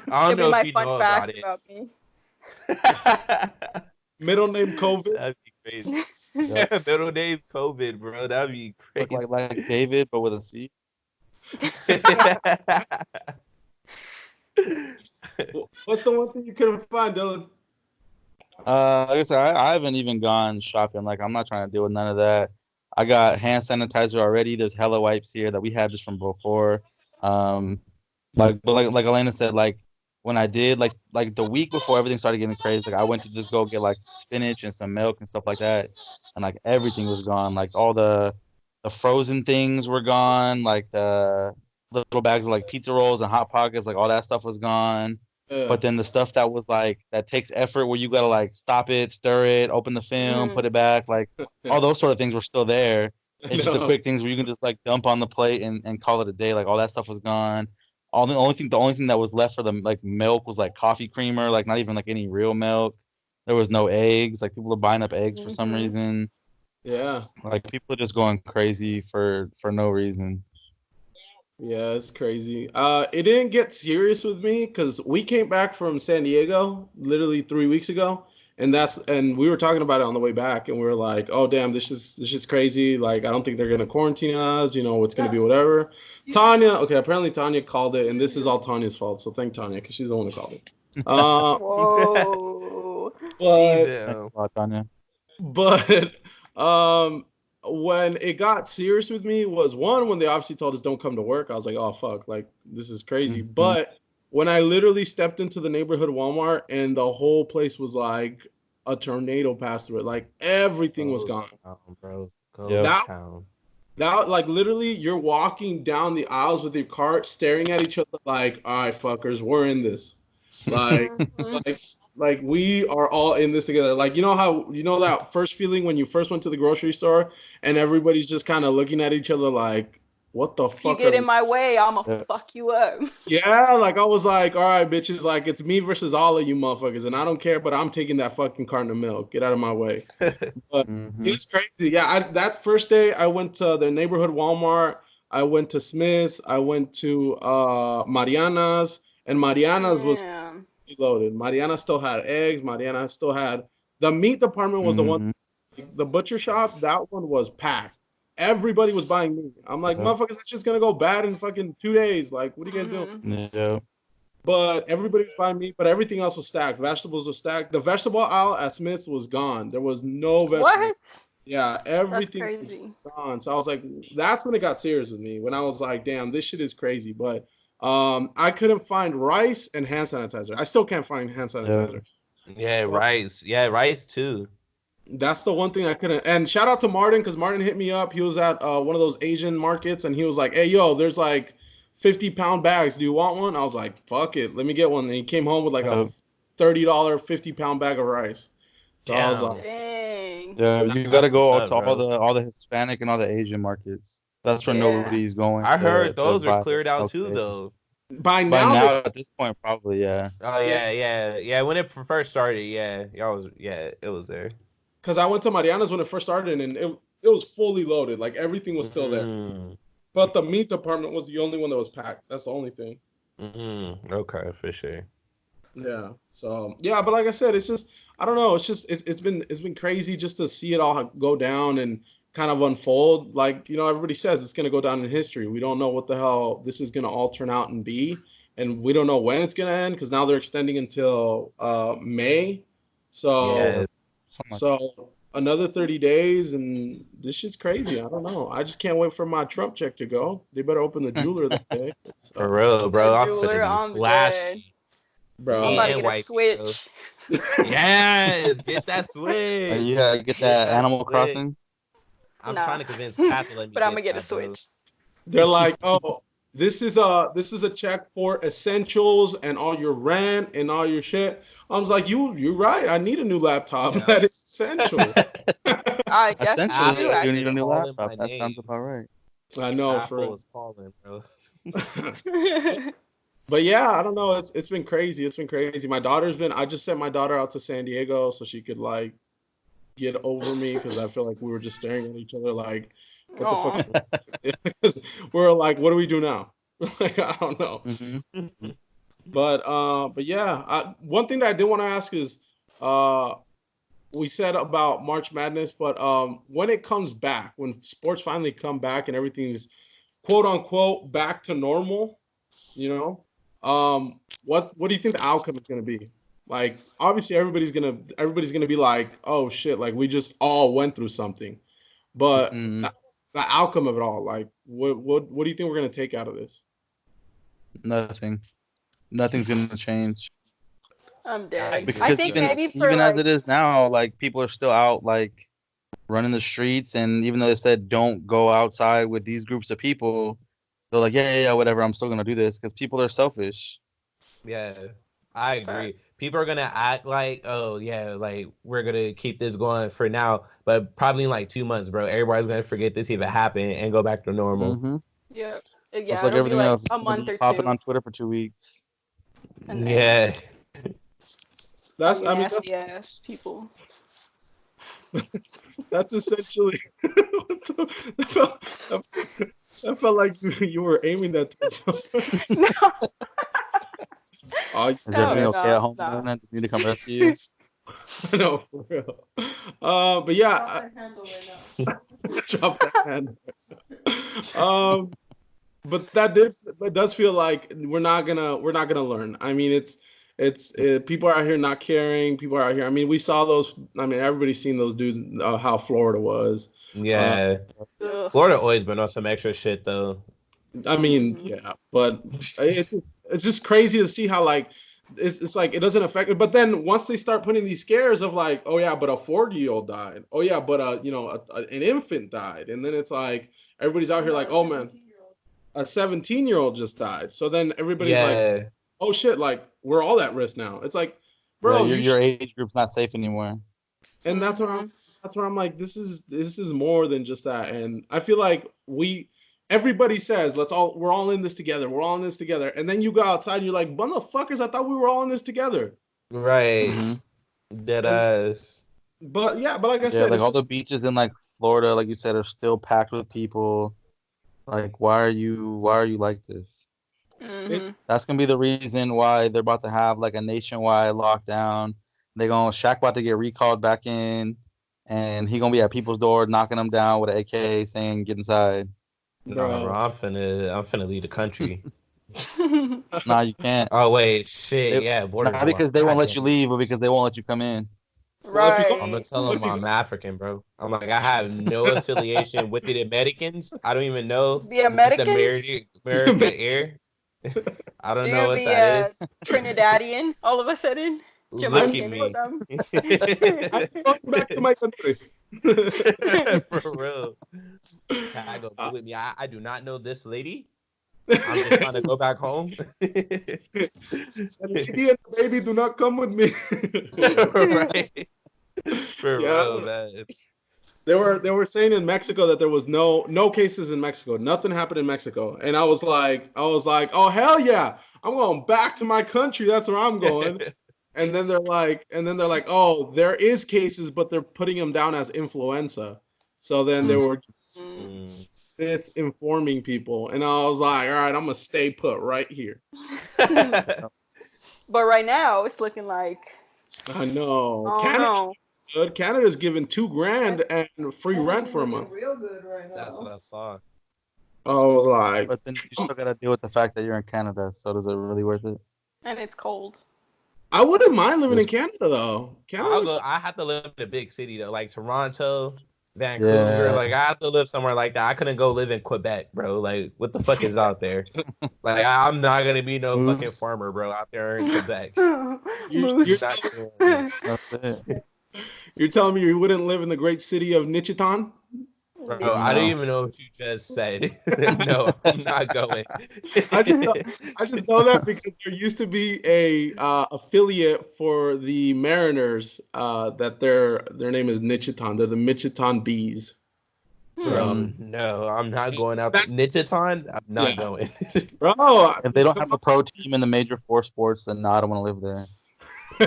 don't be know my if you fun know fact about it. about me. Middle name COVID. That'd be crazy. Yep. Middle name COVID, bro. That'd be Look crazy. like David, but with a C. What's the one thing you couldn't find, Dylan? Like I said, I haven't even gone shopping. Like, I'm not trying to deal with none of that. I got hand sanitizer already. There's hella wipes here that we had just from before. Um, but like Elena said, like when I did like the week before everything started getting crazy, like I went to just go get like spinach and some milk and stuff like that, and like everything was gone. Like all the frozen things were gone. Like the little bags of like pizza rolls and hot pockets, like all that stuff was gone. Yeah. But then the stuff that was like that takes effort where you gotta like stop it, stir it, open the film, put it back, like all those sort of things were still there. It's just the No. quick things where you can just like dump on the plate and call it a day. Like all that stuff was gone. The only thing that was left for the like milk was like coffee creamer, like not even like any real milk. There was no eggs. Like people were buying up eggs for some reason. Yeah. Like people are just going crazy for no reason. Yeah, it's crazy. It didn't get serious with me because we came back from San Diego literally 3 weeks ago, and we were talking about it on the way back, and we were like, "Oh damn, this is crazy. Like, I don't think they're gonna quarantine us. You know, it's gonna be whatever." Tanya, okay, apparently Tanya called it, and this is all Tanya's fault. So thank Tanya because she's the one who called it. Whoa. But Damn. Tanya. but um when it got serious with me was one when they obviously told us don't come to work. I was like, oh fuck, like this is crazy. Mhm. But when I literally stepped into the neighborhood Walmart and the whole place was like a tornado passed through it, like everything was gone. Town, bro. Ghost Yep. town. That like literally you're walking down the aisles with your cart staring at each other like, all right, fuckers, we're in this. Like like like we are all in this together. Like you know that first feeling when you first went to the grocery store and everybody's just kind of looking at each other like, what the If you fuck get are in my way, I'ma Yeah. fuck you up. Yeah, like I was like, all right, bitches, like it's me versus all of you motherfuckers, and I don't care, but I'm taking that fucking carton of milk. Get out of my way. But Mhm. it's crazy. Yeah, that first day I went to the neighborhood Walmart. I went to Smith's. I went to Mariana's, and Mariana's was Damn. loaded. Mariana still had eggs. Mariana still had the meat department was the one. Mhm. The butcher shop, that one was packed. Everybody was buying meat. I'm like, Yeah. motherfuckers, that's just gonna go bad in fucking 2 days. Like, what are you guys doing? Yeah. But everybody was buying meat, but everything else was stacked. Vegetables were stacked. The vegetable aisle at Smith's was gone. There was no vegetables. What? Yeah, That's everything was crazy. gone. So I was like, that's when it got serious with me. When I was like, damn, this shit is crazy. But I couldn't find rice and hand sanitizer. I still can't find hand sanitizer. Yeah, rice. Yeah, rice too. That's the one thing I couldn't. And shout out to Martin because Martin hit me up. He was at one of those Asian markets and he was like, hey, yo, there's like 50-pound bags. Do you want one? I was like, fuck it. Let me get one. And he came home with like a $30 50-pound bag of rice. So I was Damn. like, Dang. Yeah, you That's gotta go what's to up, bro. all the Hispanic and all the Asian markets. That's where Yeah. nobody's going. I heard to those are buy cleared out milk too, eggs. though. by By now, now, at this point, probably yeah. Oh yeah. When it first started, yeah, it was there. because I went to Mariana's when it first started and it was fully loaded. Like everything was still there. But the meat department was the only one that was packed. That's the only thing. Okay, for sure. Yeah. So yeah, but like I said, it's just I don't know. It's just it's been crazy just to see it all go down and kind of unfold. Like everybody says it's gonna go down in history. We don't know what the hell this is gonna all turn out and be, and we don't know when it's gonna end because now they're extending until May. So Yeah. so another 30 days, and this shit's crazy. I don't know. I just can't wait for my Trump check to go. They better open the jeweler that day. For So, real, bro. The I'm jeweler, finna I'm be flashy. dead. bro. I'm about to and get a white, bro. Switch. Yes, get that switch. You gotta get that that Animal switch. Crossing. I'm Nah. trying to convince Kat to let me But I'm gonna get a that, bro. Switch. They're like, oh, this is a check for essentials and all your rent and all your shit. I was like, you're right. I need a new laptop. Yeah. That is essential. I guess Essentially, you do, you need a new Calling laptop. my That name. sounds about right. I know Apple for is calling, bro. actually. But yeah, I don't know. It's been crazy. It's been crazy. I just sent my daughter out to San Diego so she could like get over me because I feel like we were just staring at each other like, what the Aw. fuck? Because we're like, what do we do now? Like, I don't know. Mhm. But yeah, one thing that I did want to ask is, we said about March Madness, but when it comes back, when sports finally come back and everything's quote unquote back to normal, you know, what do you think the outcome is gonna be? Like, obviously, everybody's gonna be like, oh shit, like we just all went through something. But the outcome of it all, like, what do you think we're gonna take out of this? Nothing. Nothing's gonna change. I'm dead. Because I think maybe for even like, as it is now, like people are still out like running the streets, and even though they said don't go outside with these groups of people, they're like, yeah, whatever. I'm still gonna do this because people are selfish. Yeah, I agree. People are gonna act like, oh yeah, like we're gonna keep this going for now, but probably in like 2 months, bro, everybody's gonna forget this even happened and go back to normal. yeah, It's yeah, like it'll be everything like else. It's a gonna month be or popping 2, on Twitter for 2 weeks. and then Yeah, That's, you I mean, nasty ass people. that's essentially. That felt like you were aiming that towards someone. No, Oh, Is no, everything okay at home? no. Then? Do you need to come rescue you? no, for real. But yeah, Drop that handle right now. drop that hand. But that does feel like we're not gonna learn. I mean, it's people are out here not caring. People are out here. I mean, we saw those. I mean, everybody's seen those dudes. How Florida was. yeah. Ugh. Florida always been on some extra shit though. I mean, yeah, but it's just crazy to see how like it's like it doesn't affect it. But then once they start putting these scares of like, oh yeah, but a 40-year-old died. Oh yeah, but an infant died, and then it's like everybody's out here like, oh man, a 17-year-old just died. So then everybody's like, Yeah, oh shit, like we're all at risk now. It's like, Yeah, bro, your age group's not safe anymore. and that's what I'm like. This is more than just that, and I feel like everybody says we're all in this together. We're all in this together, and then you go outside and you're like, motherfuckers, I thought we were all in this together. right. Dead And, ass. but like I Yeah, said, like all the beaches in like Florida, like you said, are still packed with people. Like, why are you like this? it's That's gonna be the reason why they're about to have like a nationwide lockdown. Shaq about to get recalled back in, and he gonna be at people's door knocking them down with an AK, saying get inside. Nah, bro, bro. I'm finna leave the country. Nah, you can't. Oh wait, shit, They, yeah, borders not are locked. because they won't God let damn you it. leave, but because they won't let you come in. Well, if you I'm gonna Right. tell them if you I'm African, bro. I'm like, I have no affiliation with the Americans. I don't even know The the Americans? American air. I don't You're know gonna what be that is. Trinidadian all of a sudden? Look at Jamaican or me. something? I'm going back to my country. For real. Chicago, be Uh, with me. I do not know this lady. I'm just trying to go back home. the lady and the baby do not come with me. Right. For Yeah, real, man. they were saying in Mexico that there was no cases in Mexico. Nothing happened in Mexico. And I was like, oh hell yeah. I'm going back to my country. That's where I'm going. And then they're like, oh, there is cases, but they're putting them down as influenza. So then they were Mm. misinforming people. And I was like, all right, I'm gonna stay put right here. But right now, it's looking like, I know. oh no. Canada's giving $2,000 and free rent for a month. Real good right now. That's what I saw. I was like, But then you still gotta deal with the fact that you're in Canada. So does it really worth it? And it's cold. I wouldn't mind living in Canada though. I have to live in a big city though, like Toronto, Vancouver. Yeah. Like I have to live somewhere like that. I couldn't go live in Quebec, bro. Like what the fuck is out there? Like I'm not gonna be no Moose. fucking farmer, bro, out there in Quebec. Moose. Not doing it. That's it. You're telling me you wouldn't live in the great city of Nichitan? Bro, I don't even know what you just said. No, I'm not going. I just know that because there used to be a affiliate for the Mariners that their name is Nichitan. They're the Michitan Bees. So No, I'm not going out. That's- Nichitan, I'm not Yeah. going. bro, If they don't have a pro team in the major four sports, then no, I don't want to live there.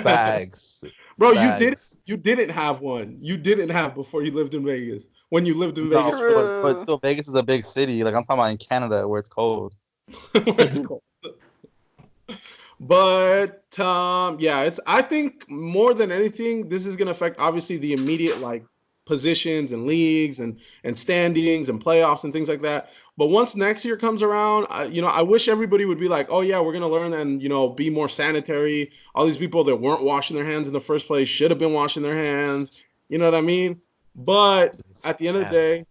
Bags. bro, Bags. you didn't have one. You didn't have before you lived in Vegas. When you lived in No, Vegas, but still, Vegas is a big city. Like I'm talking about in Canada where it's cold. where it's cold. But yeah, I think more than anything, this is gonna affect obviously the immediate like positions and leagues and standings and playoffs and things like that. But once next year comes around, I wish everybody would be like, oh yeah, we're gonna learn and be more sanitary. All these people that weren't washing their hands in the first place should have been washing their hands. You know what I mean? But at the end of the day,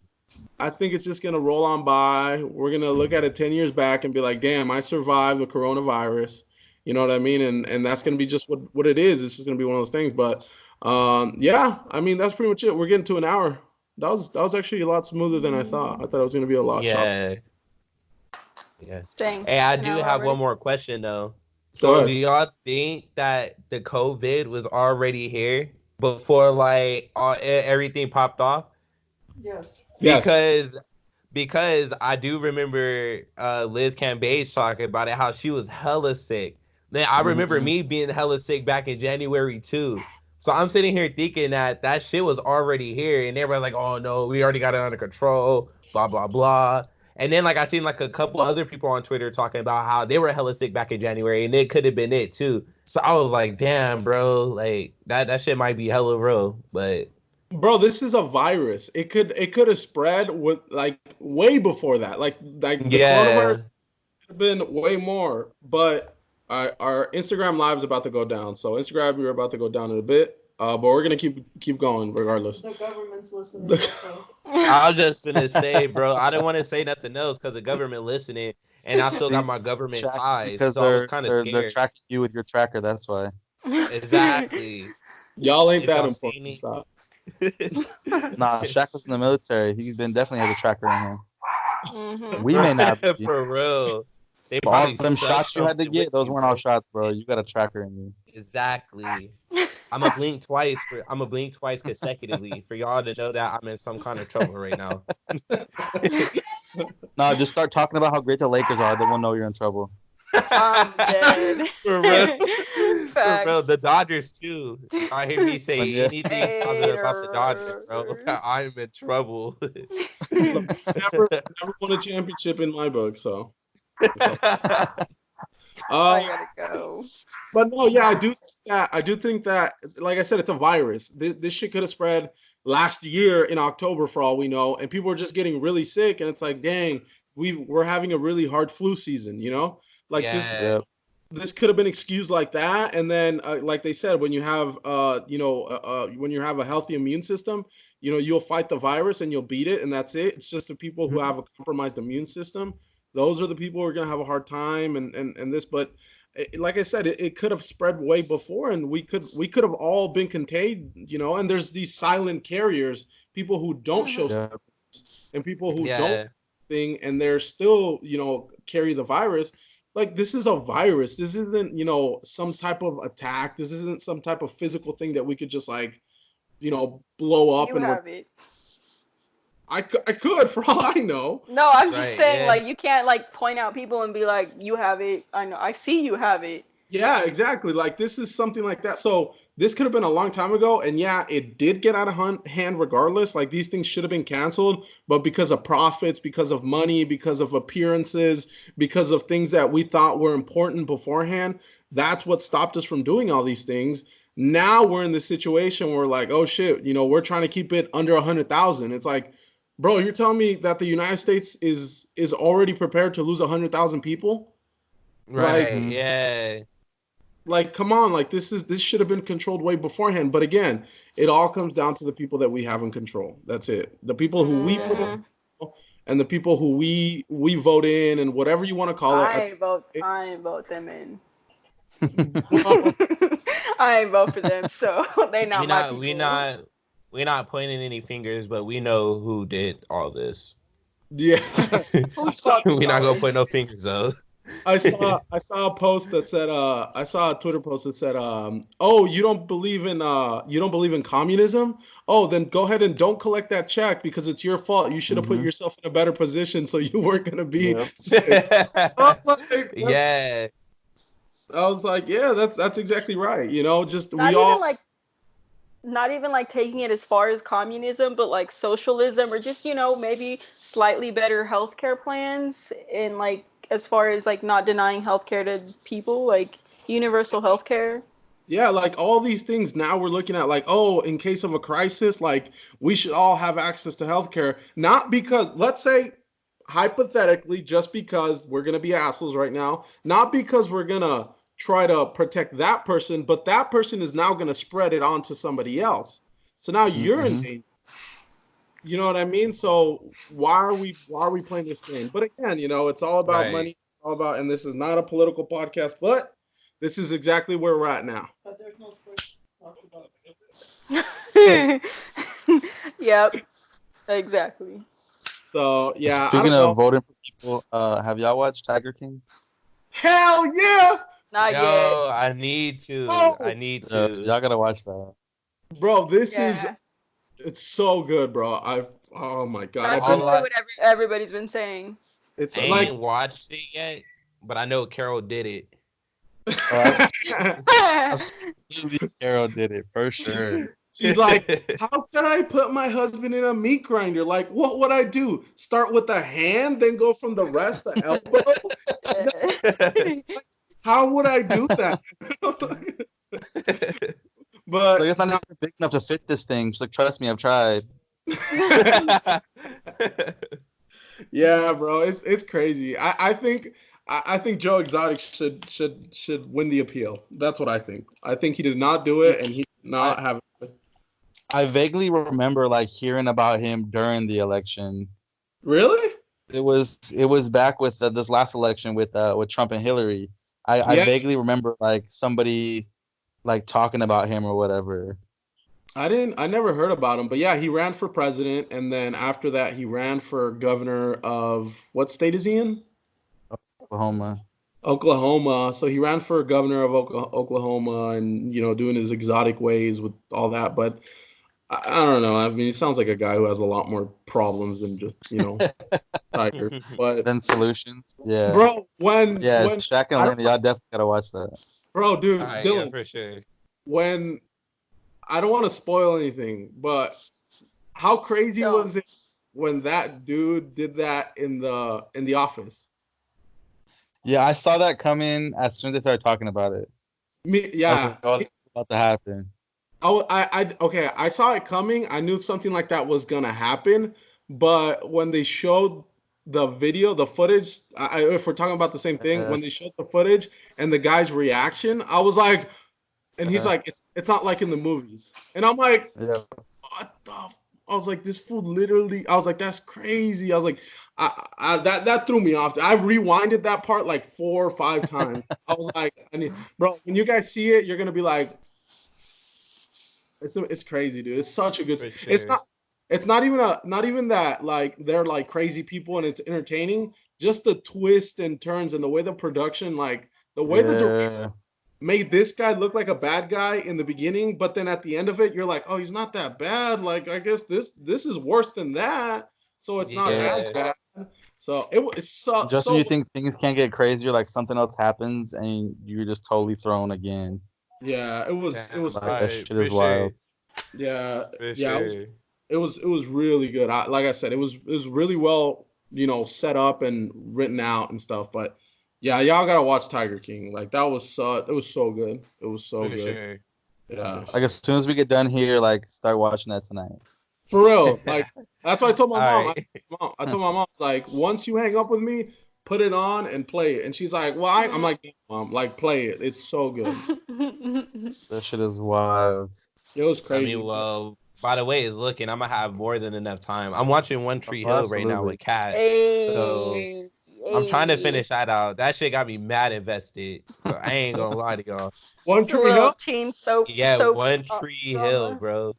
I think it's just gonna roll on by. We're gonna look at it 10 years back and be like, damn, I survived the coronavirus. You know what I mean? And that's gonna be just what it is. It's just gonna be one of those things. But yeah, I mean that's pretty much it. We're getting to an hour. That was actually a lot smoother than I thought. I thought it was gonna be a lot choppy. Yeah. Dang. Hey, I do have one more question though. Go So ahead. do y'all think that the COVID was already here before everything popped off? Yes. Yes. Because I do remember Liz Cambage talking about it, how she was hella sick. Then I remember me being hella sick back in January too. So I'm sitting here thinking that shit was already here, and everybody's like, "Oh no, we already got it under control." Blah blah blah. And then I seen a couple other people on Twitter talking about how they were hella sick back in January, and it could have been it too. So I was like, "Damn, bro, like that shit might be hella real." But Bro, this is a virus. It could have spread with way before that. Like the coronavirus could have been way more. But our Instagram live is about to go down. So Instagram, we're about to go down in a bit. But we're gonna keep going regardless. The government's listening. Also. I was just gonna say, bro, I didn't want to say nothing else because the government listening, and I still got my government ties, because so I was kind of scared. They're tracking you with your tracker. That's why. Exactly. Y'all ain't If that y'all important. seen Stop. Nah, Shaq was in the military. He's been definitely has a tracker in him. Mhm. We may not be. For real. They But all probably them stuck shots you had to something get, with those you, weren't bro. all shots, bro. You got a tracker in you. Exactly. I'm a blink twice consecutively for y'all to know that I'm in some kind of trouble right now. No, just start talking about how great the Lakers are. Then we'll know you're in trouble. I'm dead. For real. For real. Facts. The Dodgers too. I hear me say Yeah. anything positive about the Dodgers, bro. I'm in trouble. Never won a championship in my book. So. I gotta go. But no, yeah, I do think that, like I said, it's a virus. This shit could have spread last year in October for all we know, and people are just getting really sick, and it's like, dang, we're having a really hard flu season, Like Yeah. this could have been excused like that, and then like they said, when you have when you have a healthy immune system, you'll fight the virus and you'll beat it, and that's it. It's just the people who have a compromised immune system. Those are the people who are going to have a hard time, and this, but like I said, it could have spread way before, and we could have all been contained, And there's these silent carriers, people who don't show symptoms, and people who don't thing, and they're still, carry the virus. Like, this is a virus. This isn't, some type of attack. This isn't some type of physical thing that we could just blow up. You have it. I could, for all I know. No, I'm just saying, yeah. you can't point out people and be like, you have it. I know. I see you have it. Yeah, exactly. Like, this is something like that. So this could have been a long time ago, and yeah, it did get out of hand regardless. Like, these things should have been canceled, but because of profits, because of money, because of appearances, because of things that we thought were important beforehand, that's what stopped us from doing all these things. Now we're in this situation where we're like, oh shit, we're trying to keep it under 100,000. It's like, bro, you're telling me that the United States is already prepared to lose 100,000 people? Right. Yeah. Like, come on, this should have been controlled way beforehand. But again, it all comes down to the people that we have in control. That's it. The people who we put in, and the people who we vote in, and whatever you want to call it. I ain't vote them in. I ain't vote for them, so they not my people. We're not pointing any fingers, but we know who did all this. Yeah. We're not gonna point no fingers though. I saw a post that said I saw a Twitter post that said oh, you don't believe in communism? Oh, then go ahead and don't collect that check because it's your fault. You should have put yourself in a better position so you weren't gonna be sick. Yeah. I was like, yeah, that's exactly right. Just not even taking it as far as communism, but socialism, or just maybe slightly better healthcare plans, and as far as not denying healthcare to people, universal healthcare. Yeah, like all these things now we're looking at like, oh, in case of a crisis, like we should all have access to healthcare. Not because, let's say, hypothetically, just because we're gonna be assholes right now, not because we're gonna try to protect that person, but that person is now gonna spread it on to somebody else. So now you're in Hmm. danger. You know what I mean? So why are we playing this game? But again, it's all about Right. money, all about, and this is not a political podcast, but this is exactly where we're at now. But there's no sports to talk about. Yep, exactly. So yeah, I Speaking don't of know. voting for people, have y'all watched Tiger King? Hell yeah! Not yet. Yo, I need to. I Oh, need to. Y'all gotta watch that. bro, this is Yeah, it's so good, bro. Oh my god, that's I've been. All literally I, what everybody's been saying. It's I like ain't watched it yet, but I know Carol did it. Oh, absolutely, Carol did it for sure. she's like, how can I put my husband in a meat grinder? Like, what would I do? Start with the hand, then go from the rest, the elbow? How would I do that? So But it's not even big enough to fit this thing. She's like, trust me, I've tried. yeah, bro, it's crazy. I think Joe Exotic should win the appeal. That's what I think. I think he did not do it, and he did I, not have. I vaguely remember like hearing about him during the election. Really? It was back with this last election with Trump and Hillary. I Yeah, vaguely remember like somebody like talking about him or whatever. I never heard about him, but yeah, he ran for president, and then after that, he ran for governor of what state is he in? Oklahoma. Oklahoma. So he ran for governor of Oklahoma, and doing his exotic ways with all that. But I don't know. I mean, he sounds like a guy who has a lot more problems than just Tiger. But Then Solutions. Yeah. bro, when Yeah, when Shaq and I Landon, y'all definitely gotta watch that. bro, All dude, right, yeah, Dylan, for sure. when I don't want to spoil anything, but how crazy Don't. was it when that dude did that in the office? Yeah, I saw that coming as soon as they started talking about it. Me, I was yeah. like, oh, it's about to happen. Okay, I saw it coming. I knew something like that was gonna happen, but when they showed the video, the footage, if we're talking about the same thing, Uh, when they showed the footage and the guy's reaction, I was like, and he's uh, like, it's not like in the movies, and I'm like, yeah. what the? I was like, this fool literally. I was like, that's crazy. I was like, that threw me off. I rewinded that part like 4 or 5 times. I was like, bro, when you guys see it, you're gonna be like, it's crazy, dude. It's such a good. For It's sure. not. It's not even that like they're like crazy people and it's entertaining. Just the twists and turns and the way the production, like the way the director Yeah. made this guy look like a bad guy in the beginning, but then at the end of it, you're like, oh, he's not that bad. Like I guess this is worse than that. So it's not as Yeah. bad. So it's so Just when so you think things can't get crazier, like something else happens and you're just totally thrown again. yeah. It was it Damn, was Like that alright, shit for is sure. wild. yeah For yeah. sure. It was really good. Like I said, it was really well, set up and written out and stuff. But yeah, y'all gotta watch Tiger King. Like it was so good. It was so For good. sure. Yeah, Like as soon as we get done here, like start watching that tonight. for real. Like that's what I told my mom. Alright. I told my mom like once you hang up with me, put it on and play it. And she's like, "Well, I'm like, mom, like play it. It's so good. That shit is wild. It was I mean, crazy." well, by the way it's looking, I'm gonna have more than enough time. I'm watching One Tree Oh, Hill right now absolutely. with Kat. So Hey, I'm trying to hey. finish that out. That shit got me mad invested. So I ain't gonna lie to y'all. One It's a Tree little Hill. teen soap Yeah, One Tree Hill, drama. bro.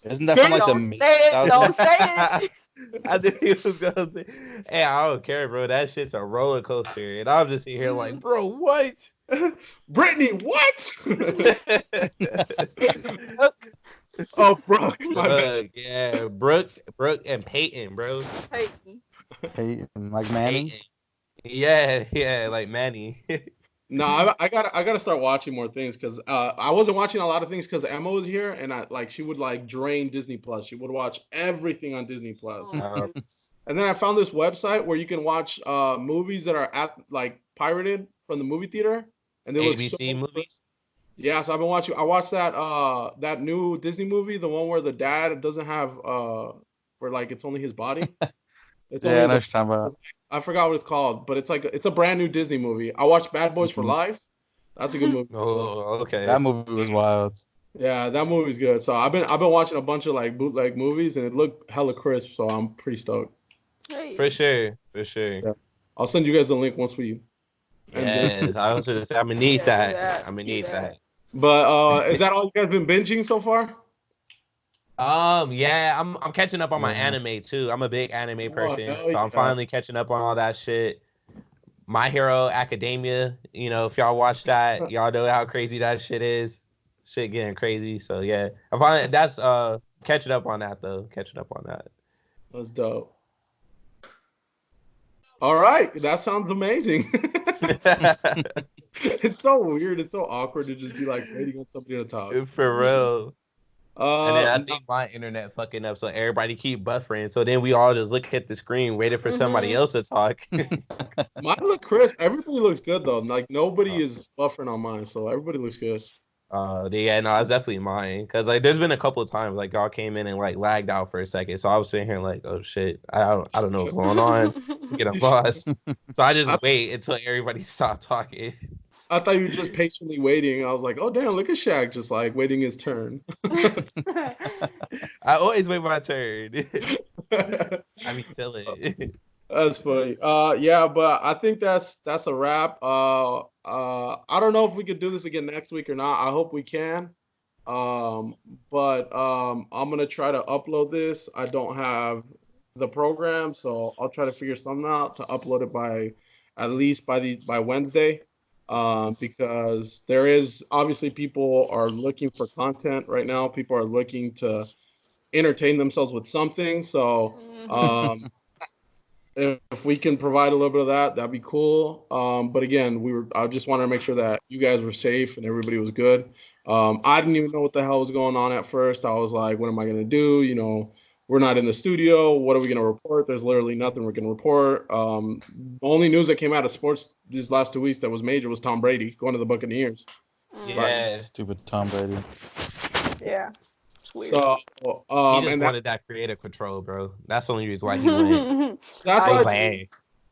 Isn't that from like the Don't mid say it. Don't say it. I knew he was gonna say, hey, I don't care, bro. That shit's a roller coaster. And I'm just sitting here like, bro, what? Brittany, what? Oh, Brooke, my bad. Brooke, yeah. Brooke and Peyton, bro. Hey, Peyton, like Manning? Peyton. Yeah, like Manny. No, I gotta start watching more things because I wasn't watching a lot of things because Emma was here and she would like drain Disney Plus. She would watch everything on Disney Plus. oh, And then I found this website where you can watch movies that are like pirated from the movie theater, and they look so ABC movies. Yeah, so I've been watching. I watched that new Disney movie, the one where the dad doesn't have where like it's only his body. It's only Yeah, I his. know what you're talking about. I forgot what it's called, but it's like it's a brand new Disney movie. I watched Bad Boys for Mhm. Life. That's a good movie. Oh, okay. That movie was wild. Yeah, that movie's good. So I've been watching a bunch of like bootleg movies, and it looked hella crisp. So I'm pretty stoked. Hey. For sure. For sure. Yeah. I'll send you guys the link once we end this. Yes. I was gonna say I'm gonna need Yeah, do that. that. I'm gonna Do need that. that. But is that all you guys been binging so far? Yeah, I'm catching up on my Yeah. anime too. I'm a big anime Oh, person, hell so I'm yeah. finally catching up on all that shit. My Hero Academia, if y'all watch that, y'all know how crazy that shit is. Shit getting crazy. So yeah, I finally that's catching up on that though. Catching up on that. That's dope. All right, that sounds amazing. It's so weird. It's so awkward to just be like waiting on somebody to talk. For real. And then I Uh, think my internet fucking up, so everybody keep buffering. So then we all just look at the screen, waiting for somebody Mhm. else to talk. mine look crisp. Everybody looks good though. Like nobody is buffering on mine, so everybody looks good. Yeah, no, it's definitely mine. Cause like, there's been a couple of times like y'all came in and like lagged out for a second, so I was sitting here like, oh shit, I don't know what's going on. I'm getting lost. So I I, just wait until everybody stop talking. I thought you were just patiently waiting. I was like, oh damn, look at Shaq just like waiting his turn. I always wait my turn. I be chilling. That's funny. Yeah, but I think that's a wrap. I don't know if we could do this again next week or not. I hope we can. Um, but I'm gonna try to upload this. I don't have the program, so I'll try to figure something out to upload it by at least by Wednesday. Because there is obviously people are looking for content right now. People are looking to entertain themselves with something. So um, if we can provide a little bit of that, that'd be cool. But again, I just wanted to make sure that you guys were safe and everybody was good. I didn't even know what the hell was going on at first. I was like, what am I gonna do? We're not in the studio. What are we gonna report? There's literally nothing we can report. The only news that came out of sports these last 2 weeks that was major was Tom Brady going to the Buccaneers. Right. Yeah, Stupid Tom Brady. Yeah, it's weird. So he just and wanted that creative control, bro. That's the only reason why he went. that's He why I was I like, told agree. hey,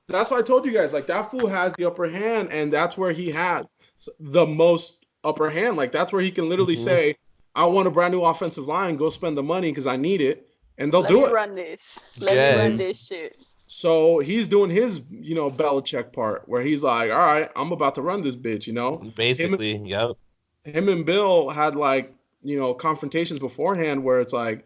That's why I told you guys, like that fool has the upper hand, and that's where he had the most upper hand. Like that's where he can literally mhm. say, "I want a brand new offensive line. Go spend the money because I need it," and they'll Let me do it. run this. Let me Yeah, run Mhm. this shit. So he's doing his, Belichick part, where he's like, "All right, I'm about to run this bitch." Him basically, yep. him and Bill had like confrontations beforehand where it's like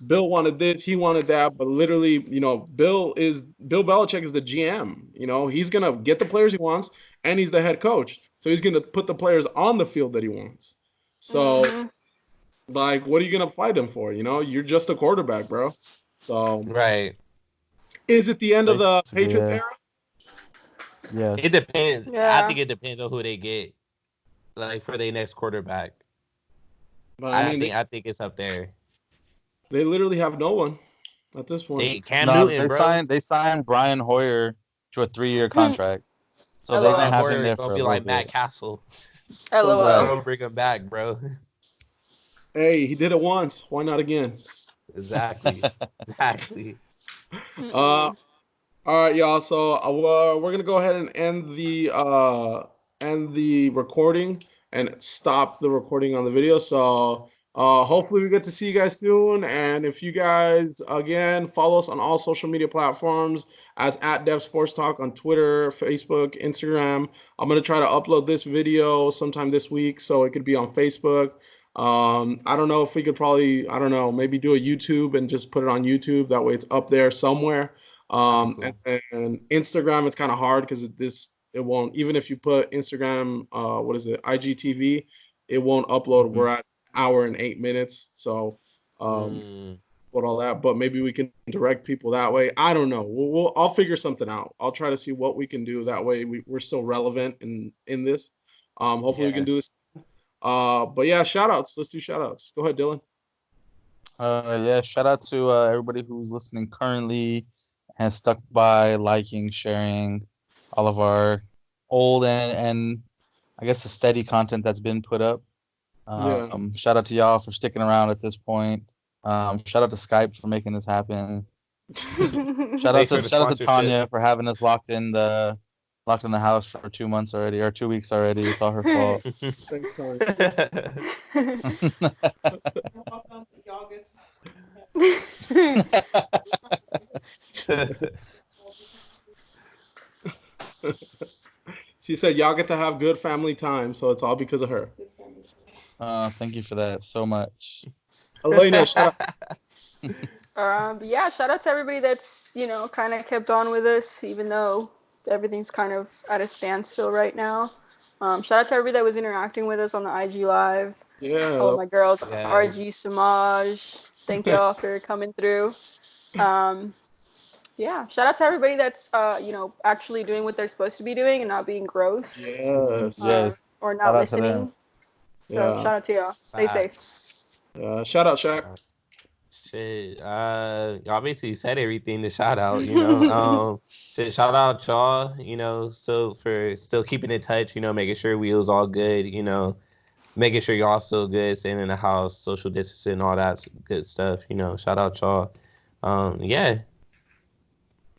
Bill wanted this, he wanted that, but literally, Bill Belichick is the GM. He's gonna get the players he wants, and he's the head coach, so he's gonna put the players on the field that he wants. So, Hmm. like, what are you gonna fight him for? You're just a quarterback, bro. So, Right. is it the end of the Basically, Patriots yeah. era? Yes. It depends. I Yeah. think it depends on who they get, like for their next quarterback. But I I mean, think I think it's up there. they literally have no one at this point. They Cam No, Newton, they bro. signed they signed Brian Hoyer to a 3-year contract. So they're gonna Brian LOL. have him Hoyer is there gonna for a be little like Matt bit. Castle. So LOL. dumb. Don't bring him back, bro. Hey, he did it once. Why not again? Exactly. Exactly. Uh, Mm-mm. All right, y'all. So we're gonna go ahead and end the recording and stop the recording on the video. So hopefully we get to see you guys soon. And if you guys again follow us on all social media platforms as at Dev Sports Talk on Twitter, Facebook, Instagram. I'm gonna try to upload this video sometime this week so it could be on Facebook. I don't know if we could probably, I don't know, maybe do a YouTube and just put it on YouTube. That way it's up there somewhere. That'd be And, cool. and Instagram, it's kind of hard because it won't, even if you put Instagram, what is it, IGTV, it won't upload. Mhm. We're at an hour and 8 minutes. So, um, Mm, what all that, but maybe we can direct people that way. I don't know. I'll figure something out. I'll try to see what we can do. That way we're still relevant in this. Hopefully we can yeah. do this. But yeah, shout outs. Let's do shout outs. Go ahead, Dylan. Yeah, shout out to everybody who's listening currently and stuck by liking, sharing all of our old and I guess the steady content that's been put up. Yeah. Shout out to y'all for sticking around at this point. Shout out to Skype for making this happen. Shout out Thanks for to the shout out to sponsorship. Tanya for having us locked in the house for 2 months already, or 2 weeks already. It's all her fault. Thanks, Tony. Y'all get She said y'all get to have good family time, so it's all because of her. Thank you for that so much. Elena, shout out. But yeah, shout out to everybody that's, kind of kept on with us, even though everything's kind of at a standstill right now. Shout out to everybody that was interacting with us on the IG Live. All Yeah. my girls, Yeah. RG, Samaj. Thank y'all for coming through. Yeah, shout out to everybody that's, actually doing what they're supposed to be doing and not being gross Yes. Yes. or Shout not out to them. listening. So Yeah. shout out to y'all. Stay safe. Shout out, Shaq. Shit, y'all basically said everything to shout out, shit, shout out y'all, so for still keeping in touch, making sure we was all good, making sure y'all still good, staying in the house, social distancing, all that good stuff, shout out y'all. Yeah.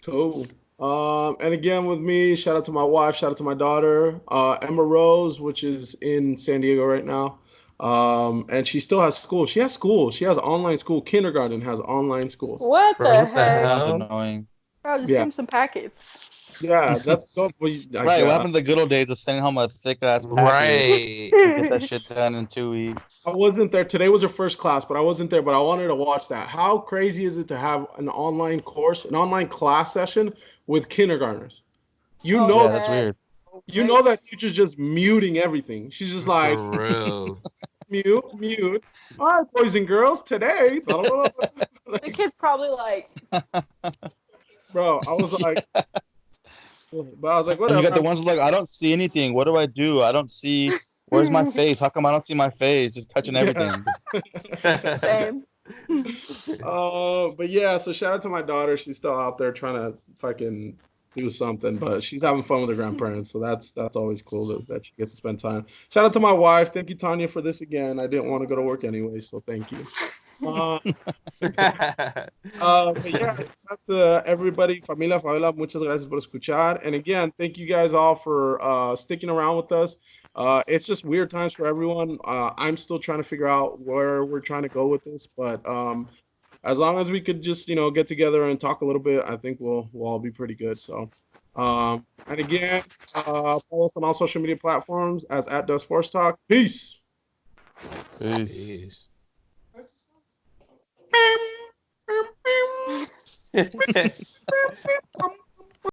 Cool. And again with me, shout out to my wife, shout out to my daughter, Emma Rose, which is in San Diego right now. And she still has school. She has school. She has online school. Kindergarten has online school. What Bro, the what the heck? Sounds hell? annoying. Bro, just Yeah. send some packets. Yeah, that's dope. Right, what happened to the good old days of sending home a thick ass package Right. and get that shit done in 2 weeks? I wasn't there. Today was her first class, but I wasn't there. But I wanted to watch that. How crazy is it to have an online course, an online class session with kindergartners? You Oh, know, Yeah, that's heck. weird. you know that teacher's just muting everything. She's just like For real. mute. All right, boys and girls, today. Blah, blah, blah, blah. The kid's probably like, Bro, I was like, And you whatever. got the ones like, I don't see anything. What do I do? I don't see. Where's my face? How come I don't see my face? Just touching everything. same. But yeah, so shout out to my daughter. She's still out there trying to fucking do something, but she's having fun with her grandparents, so that's always cool that she gets to spend time. Shout out to my wife. Thank you, Tanya, for this again. I didn't want to go to work anyway, so thank you. But yeah, shout out to everybody, familia, favela, muchas gracias por escuchar. And again, thank you guys all for sticking around with us. It's just weird times for everyone. I'm still trying to figure out where we're trying to go with this, but as long as we could just get together and talk a little bit, I think we'll all be pretty good. So, and again, follow us on all social media platforms as @DoSportsTalk. Peace. Peace. Jeez.